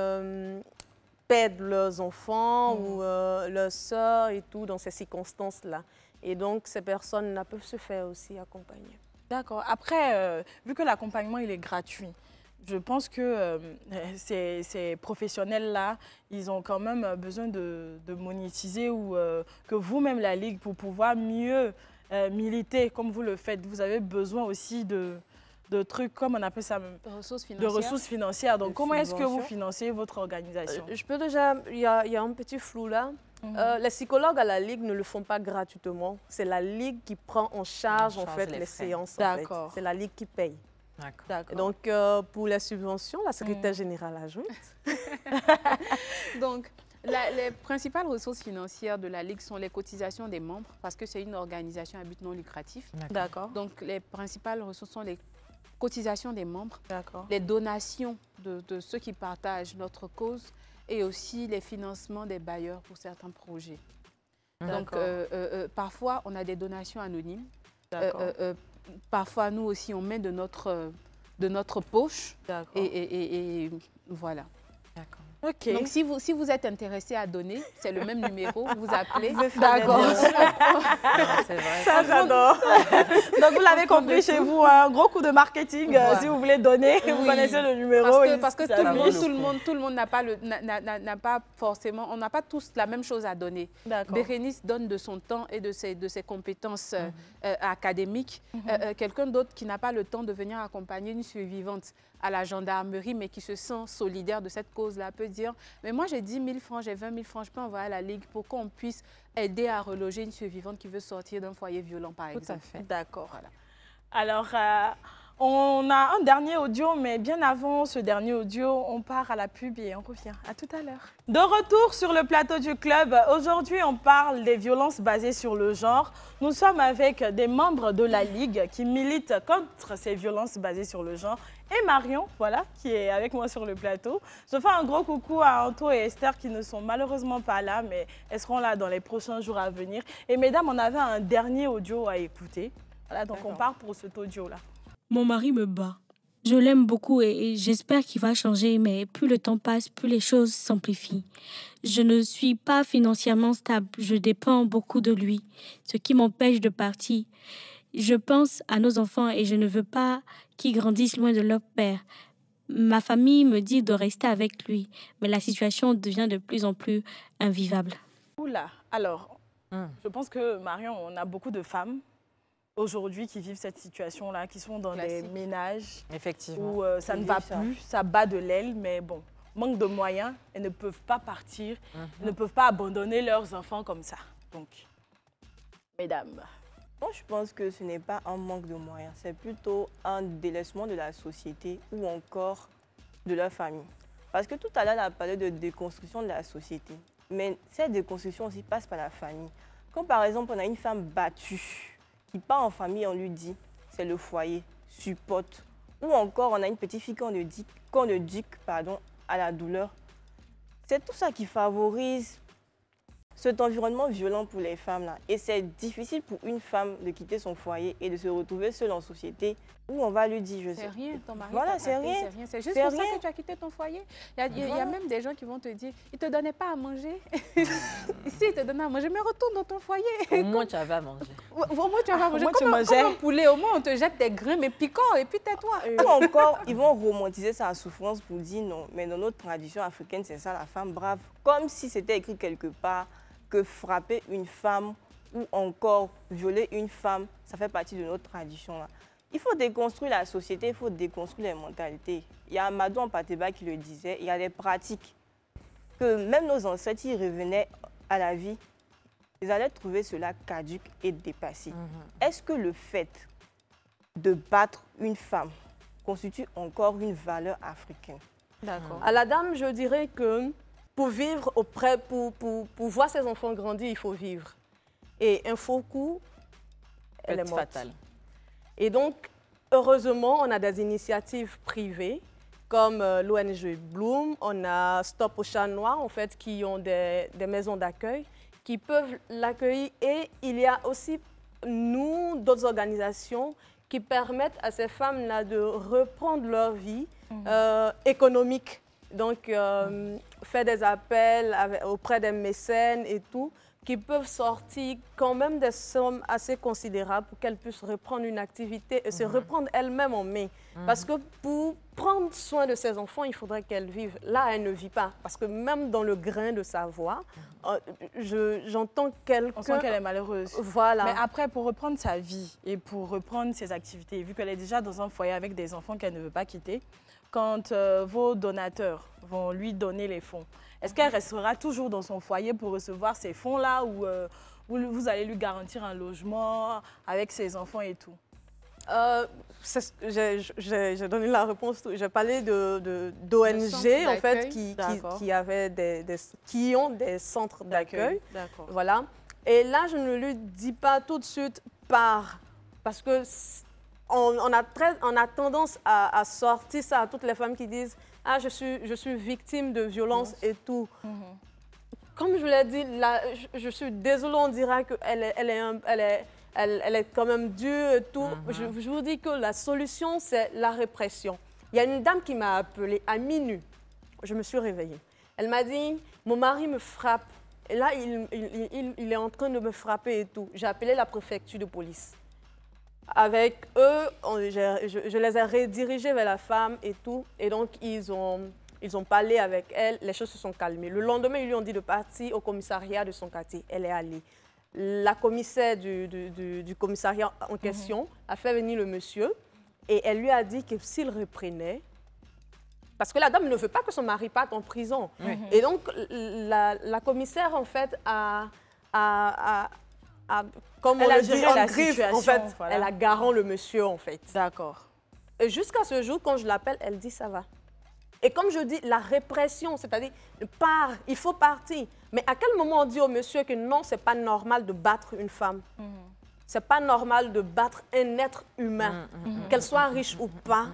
perdent leurs enfants ou leurs sœurs et tout dans ces circonstances-là. Et donc, ces personnes-là peuvent se faire aussi accompagner. D'accord. Après, vu que l'accompagnement, il est gratuit, je pense que ces professionnels-là, ils ont quand même besoin de monétiser ou que vous-même, la Ligue, pour pouvoir mieux militer comme vous le faites. Vous avez besoin aussi de trucs, comme on appelle ça, de ressources financières. Donc, comment est-ce que vous financez votre organisation? Je peux déjà, il y a un petit flou là. Les psychologues à la Ligue ne le font pas gratuitement. C'est la Ligue qui prend en charge, en fait, les séances. D'accord. C'est la Ligue qui paye. D'accord. Donc, pour les subventions, la secrétaire générale adjointe. Donc, les principales ressources financières de la Ligue sont les cotisations des membres, parce que c'est une organisation à but non lucratif. D'accord. Donc, les principales ressources sont les cotisations des membres, les donations de ceux qui partagent notre cause et aussi les financements des bailleurs pour certains projets. Donc, parfois, on a des donations anonymes. Parfois, nous aussi, on met de notre poche. Et voilà. D'accord. Ok. Donc, si vous êtes intéressé à donner, c'est le même numéro, vous appelez. D'accord. C'est vrai. Ça, j'adore. Donc, vous l'avez compris chez vous, un gros coup de marketing. Voilà. Si vous voulez donner, vous connaissez le numéro. Parce que tout le monde n'a pas forcément, on n'a pas tous la même chose à donner. Bérénice donne de son temps et de ses compétences académiques. Quelqu'un d'autre qui n'a pas le temps de venir accompagner une survivante à la gendarmerie, mais qui se sent solidaire de cette cause-là, peut dire, mais moi j'ai 10 000 francs, j'ai 20 000 francs, je peux envoyer à la Ligue pour qu'on puisse aider à reloger une survivante qui veut sortir d'un foyer violent, par exemple. Tout à fait. D'accord. Voilà. Alors, on a un dernier audio, mais bien avant ce dernier audio, on part à la pub et on revient. À tout à l'heure. De retour sur le plateau du club, aujourd'hui on parle des violences basées sur le genre. Nous sommes avec des membres de la Ligue qui militent contre ces violences basées sur le genre. Et Marion, voilà, qui est avec moi sur le plateau. Je fais un gros coucou à Anto et Esther qui ne sont malheureusement pas là, mais elles seront là dans les prochains jours à venir. Et mesdames, on avait un dernier audio à écouter. Voilà, donc on part pour cet audio-là. Mon mari me bat. Je l'aime beaucoup et j'espère qu'il va changer, mais plus le temps passe, plus les choses s'amplifient. Je ne suis pas financièrement stable, je dépends beaucoup de lui, ce qui m'empêche de partir. Je pense à nos enfants et je ne veux pas qu'ils grandissent loin de leur père. Ma famille me dit de rester avec lui, mais la situation devient de plus en plus invivable. Oula, alors, je pense que Marion, on a beaucoup de femmes aujourd'hui qui vivent cette situation-là, qui sont dans des ménages où ça ne va plus, ça bat de l'aile, mais bon, manque de moyens, elles ne peuvent pas partir, elles ne peuvent pas abandonner leurs enfants comme ça. Donc, mesdames. Moi, je pense que ce n'est pas un manque de moyens, c'est plutôt un délaissement de la société ou encore de leur famille. Parce que tout à l'heure, on a parlé de déconstruction de la société, mais cette déconstruction aussi passe par la famille. Quand par exemple, on a une femme battue, qui part en famille, on lui dit, c'est le foyer, supporte. Ou encore, on a une petite fille qu'on éduque à la douleur. C'est tout ça qui favorise cet environnement violent pour les femmes là. Et c'est difficile pour une femme de quitter son foyer et de se retrouver seule en société Ou on va lui dire, je C'est sais. rien, ton mari Voilà, t'a c'est frappé, rien. C'est juste C'est pour ça rien. que tu as quitté ton foyer. Il y a Voilà. même des gens qui vont te dire, ils ne te donnaient pas à manger. Ici, ils te donnaient à manger, mais retourne dans ton foyer. Au moins, tu avais à manger. Au moins, tu vas manger. moins, tu Comme mangeais. un poulet, au moins, on te jette des grains, mais piquants, et puis tais-toi. Ou encore, ils vont romantiser sa souffrance pour dire non, mais dans notre tradition africaine, c'est ça la femme brave. Comme si c'était écrit quelque part que frapper une femme ou encore violer une femme, ça fait partie de notre tradition là. Il faut déconstruire la société, il faut déconstruire les mentalités. Il y a Amadou Ampateba qui le disait, il y a des pratiques que même nos ancêtres, ils revenaient à la vie, ils allaient trouver cela caduque et dépassé. Est-ce que le fait de battre une femme constitue encore une valeur africaine? D'accord. À la dame, je dirais que pour vivre auprès, pour voir ses enfants grandir, il faut vivre. Et un faux coup, elle est morte. Fatale. Et donc, heureusement, on a des initiatives privées comme l'ONG Bloom, on a Stop au chat noir, en fait, qui ont des maisons d'accueil, qui peuvent l'accueillir. Et il y a aussi, nous, d'autres organisations qui permettent à ces femmes-là de reprendre leur vie économique. Donc, faire des appels auprès des mécènes et tout, qui peuvent sortir quand même des sommes assez considérables pour qu'elles puissent reprendre une activité et se reprendre elles-mêmes en main. Parce que pour prendre soin de ses enfants, il faudrait qu'elles vivent. Là, elle ne vit pas. Parce que même dans le grain de sa voix, j'entends quelqu'un... On sent qu'elle est malheureuse. Voilà. Mais après, pour reprendre sa vie et pour reprendre ses activités, vu qu'elle est déjà dans un foyer avec des enfants qu'elle ne veut pas quitter, quand vos donateurs vont lui donner les fonds, est-ce qu'elle restera toujours dans son foyer pour recevoir ces fonds-là ou vous allez lui garantir un logement avec ses enfants et tout? J'ai donné la réponse. J'ai parlé d'ONG en fait, qui ont des centres d'accueil. D'accord. Voilà. Et là, je ne lui dis pas tout de suite parce que on a tendance à sortir ça à toutes les femmes qui disent « Ah, je suis victime de violence et tout ». Comme je l'ai dit, là, je suis désolée, on dira qu'elle est quand même dure et tout. Je vous dis que la solution, c'est la répression. Il y a une dame qui m'a appelée à minuit. Je me suis réveillée. Elle m'a dit « Mon mari me frappe. Et là, il est en train de me frapper et tout. » J'ai appelé la préfecture de police. Avec eux, je les ai redirigés vers la femme et tout. Et donc, ils ont parlé avec elle. Les choses se sont calmées. Le lendemain, ils lui ont dit de partir au commissariat de son quartier. Elle est allée. La commissaire du commissariat en question a fait venir le monsieur. Et elle lui a dit que s'il reprenait... Parce que la dame ne veut pas que son mari parte en prison. Et donc, la commissaire, en fait, comme on le dit en griffe, en fait, voilà. Elle a garant le monsieur, en fait. D'accord. Et jusqu'à ce jour, quand je l'appelle, elle dit ça va. Et comme je dis, la répression, c'est-à-dire, il faut partir. Mais à quel moment on dit au monsieur que non, c'est pas normal de battre une femme? C'est pas normal de battre un être humain, qu'elle soit riche ou pas.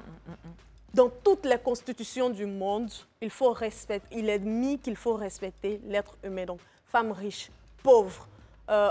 Dans toutes les constitutions du monde, il est mis qu'il faut respecter l'être humain. Donc, femme riche, pauvre,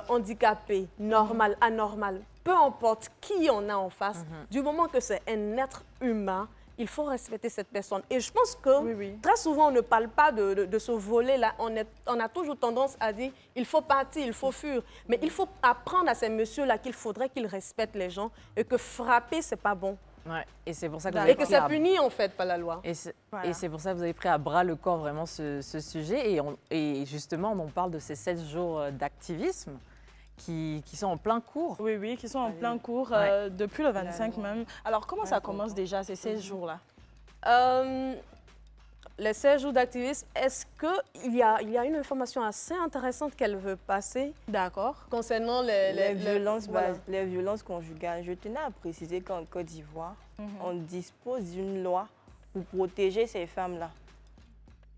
handicapée, normale, anormale, peu importe qui on a en face, du moment que c'est un être humain, il faut respecter cette personne. Et je pense que très souvent, on ne parle pas de ce volet-là. On a toujours tendance à dire il faut partir, il faut fuir. Mais il faut apprendre à ces messieurs-là qu'il faudrait qu'ils respectent les gens et que frapper, c'est pas bon. Ouais. Et c'est pour ça que Et que c'est puni, en fait, par la loi. Et c'est pour ça que vous avez pris à bras le corps vraiment ce sujet. Et justement, on parle de ces 7 jours d'activisme qui sont en plein cours. Oui, qui sont en plein cours depuis le 25 même. Alors, comment ça commence déjà, ces 16 jours-là? Les 16 jours d'activisme, est-ce qu'il y a une information assez intéressante qu'elle veut passer? D'accord. Concernant les violences conjugales. Je tenais à préciser qu'en Côte d'Ivoire, on dispose d'une loi pour protéger ces femmes-là.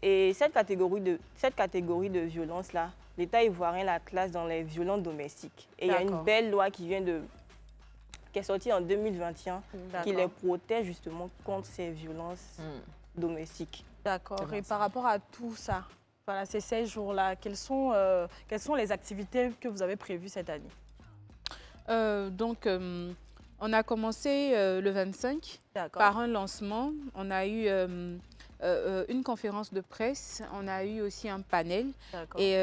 Et cette catégorie de violences-là, l'État ivoirien la classe dans les violences domestiques. Et il y a une belle loi qui est sortie en 2021 qui les protège justement contre ces violences domestiques. D'accord. Et par rapport à tout ça, voilà, ces 16 jours-là, quelles sont les activités que vous avez prévues cette année? On a commencé le 25 par un lancement. On a eu une conférence de presse. On a eu aussi un panel. Et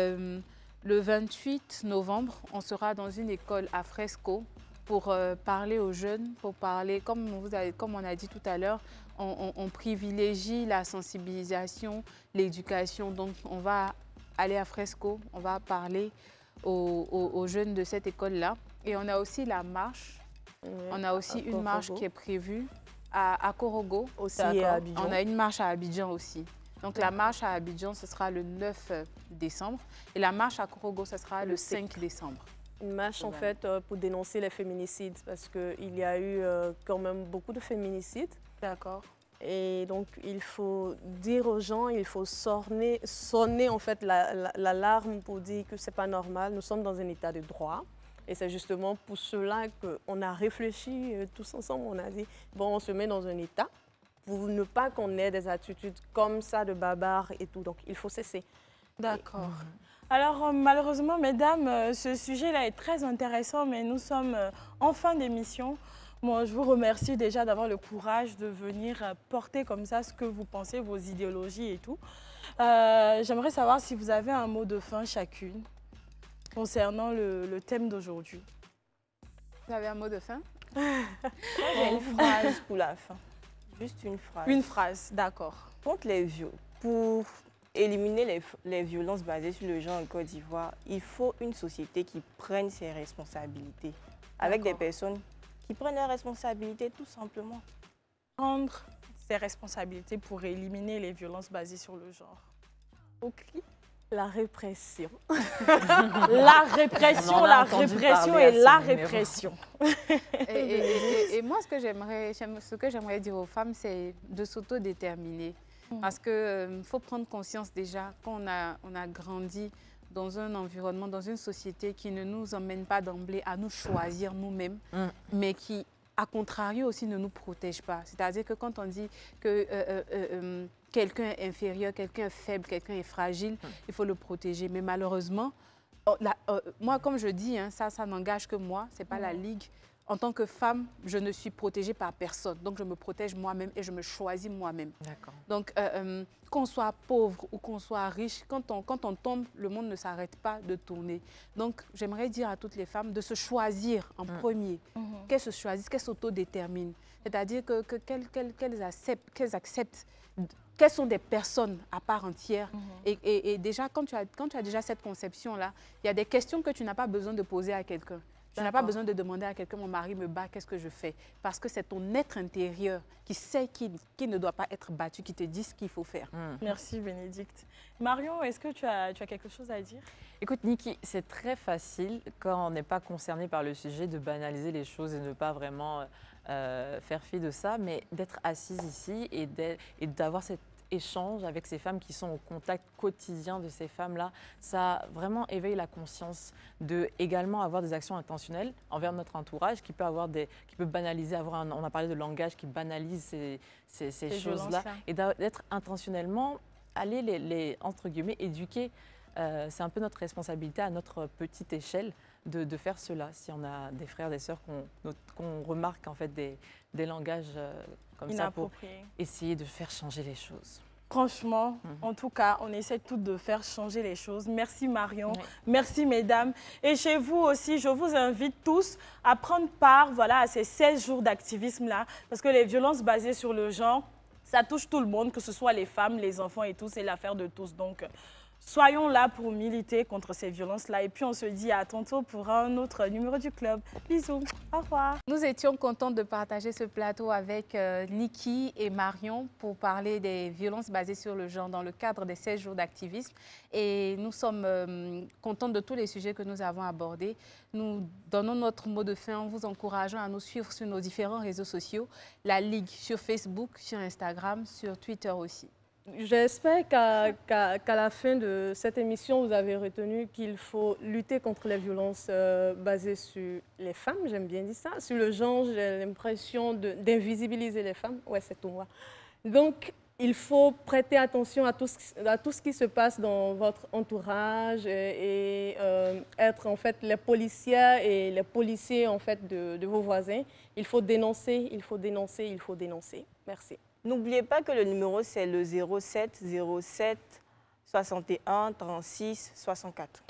le 28 novembre, on sera dans une école à Fresco pour parler aux jeunes, pour parler, comme on a dit tout à l'heure, on privilégie la sensibilisation, l'éducation. Donc, on va aller à Fresco, on va parler aux jeunes de cette école-là. Et on a aussi la marche. On a aussi une marche qui est prévue à Korogo. Aussi et à Abidjan. On a une marche à Abidjan aussi. Donc, la marche à Abidjan, ce sera le 9 décembre. Et la marche à Korogo, ce sera le 5 décembre. Une marche, en fait, pour dénoncer les féminicides, parce qu'il y a eu quand même beaucoup de féminicides. D'accord. Et donc, il faut dire aux gens, il faut sonner en fait l'alarme pour dire que ce n'est pas normal. Nous sommes dans un état de droit. Et c'est justement pour cela qu'on a réfléchi tous ensemble. On a dit, bon, on se met dans un état pour ne pas qu'on ait des attitudes comme ça de barbares et tout. Donc, il faut cesser. D'accord. Alors, malheureusement, mesdames, ce sujet-là est très intéressant, mais nous sommes en fin d'émission. Moi, je vous remercie déjà d'avoir le courage de venir porter comme ça ce que vous pensez, vos idéologies et tout. J'aimerais savoir si vous avez un mot de fin chacune concernant le thème d'aujourd'hui. Vous avez un mot de fin? J'ai une phrase pour la fin. Juste une phrase. Une phrase, d'accord. Pour éliminer les violences basées sur le genre en Côte d'Ivoire, il faut une société qui prenne ses responsabilités. Avec des personnes qui prennent leurs responsabilités tout simplement. Prendre ses responsabilités pour éliminer les violences basées sur le genre. Ok. La répression. La répression, la répression et la répression. Et moi, ce que j'aimerais dire aux femmes, c'est de s'autodéterminer. Parce qu'il faut prendre conscience déjà qu'on a grandi dans un environnement, dans une société qui ne nous emmène pas d'emblée à nous choisir nous-mêmes, mais qui, à contrario aussi, ne nous protège pas. C'est-à-dire que quand on dit que quelqu'un est inférieur, quelqu'un est faible, quelqu'un est fragile, il faut le protéger. Mais malheureusement, moi, comme je dis, hein, ça n'engage que moi, ce n'est pas la Ligue. En tant que femme, je ne suis protégée par personne. Donc, je me protège moi-même et je me choisis moi-même. Donc, qu'on soit pauvre ou qu'on soit riche, quand on tombe, le monde ne s'arrête pas de tourner. Donc, j'aimerais dire à toutes les femmes de se choisir en premier, qu'elles se choisissent, qu'elles s'autodéterminent. C'est-à-dire qu'elles acceptent qu'elles sont des personnes à part entière. Et déjà, quand tu as déjà cette conception-là, il y a des questions que tu n'as pas besoin de poser à quelqu'un. Tu n'as pas besoin de demander à quelqu'un, mon mari me bat, qu'est-ce que je fais? Parce que c'est ton être intérieur qui sait qu'il ne doit pas être battu, qui te dit ce qu'il faut faire. Merci Bénédicte. Marion, est-ce que tu as quelque chose à dire? Écoute Niki, c'est très facile quand on n'est pas concerné par le sujet de banaliser les choses et ne pas vraiment faire fi de ça, mais d'être assise ici et d'avoir cette échange avec ces femmes qui sont au contact quotidien de ces femmes-là, ça vraiment éveille la conscience de également avoir des actions intentionnelles envers notre entourage qui peut banaliser, on a parlé de langage qui banalise ces choses-là et d'être intentionnellement, aller entre guillemets, éduquer. C'est un peu notre responsabilité à notre petite échelle de faire cela. Si on a des frères, des sœurs qu'on remarque en fait des langages comme ça pour essayer de faire changer les choses. Franchement, en tout cas, on essaie toutes de faire changer les choses. Merci Marion, merci mesdames. Et chez vous aussi, je vous invite tous à prendre part à ces 16 jours d'activisme-là, parce que les violences basées sur le genre, ça touche tout le monde, que ce soit les femmes, les enfants et tout, c'est l'affaire de tous. Donc, soyons là pour militer contre ces violences-là. Et puis, on se dit à tantôt pour un autre numéro du club. Bisous. Au revoir. Nous étions contents de partager ce plateau avec Niki et Marion pour parler des violences basées sur le genre dans le cadre des 16 jours d'activisme. Et nous sommes contents de tous les sujets que nous avons abordés. Nous donnons notre mot de fin en vous encourageant à nous suivre sur nos différents réseaux sociaux. La Ligue sur Facebook, sur Instagram, sur Twitter aussi. J'espère qu'à la fin de cette émission, vous avez retenu qu'il faut lutter contre les violences basées sur les femmes, j'aime bien dire ça. Sur le genre, j'ai l'impression d'invisibiliser les femmes. Ouais, c'est tout moi. Donc, il faut prêter attention à tout ce qui se passe dans votre entourage et être en fait les policières et les policiers en fait de vos voisins. Il faut dénoncer, il faut dénoncer, il faut dénoncer. Merci. N'oubliez pas que le numéro, c'est le 07 07 61 36 64.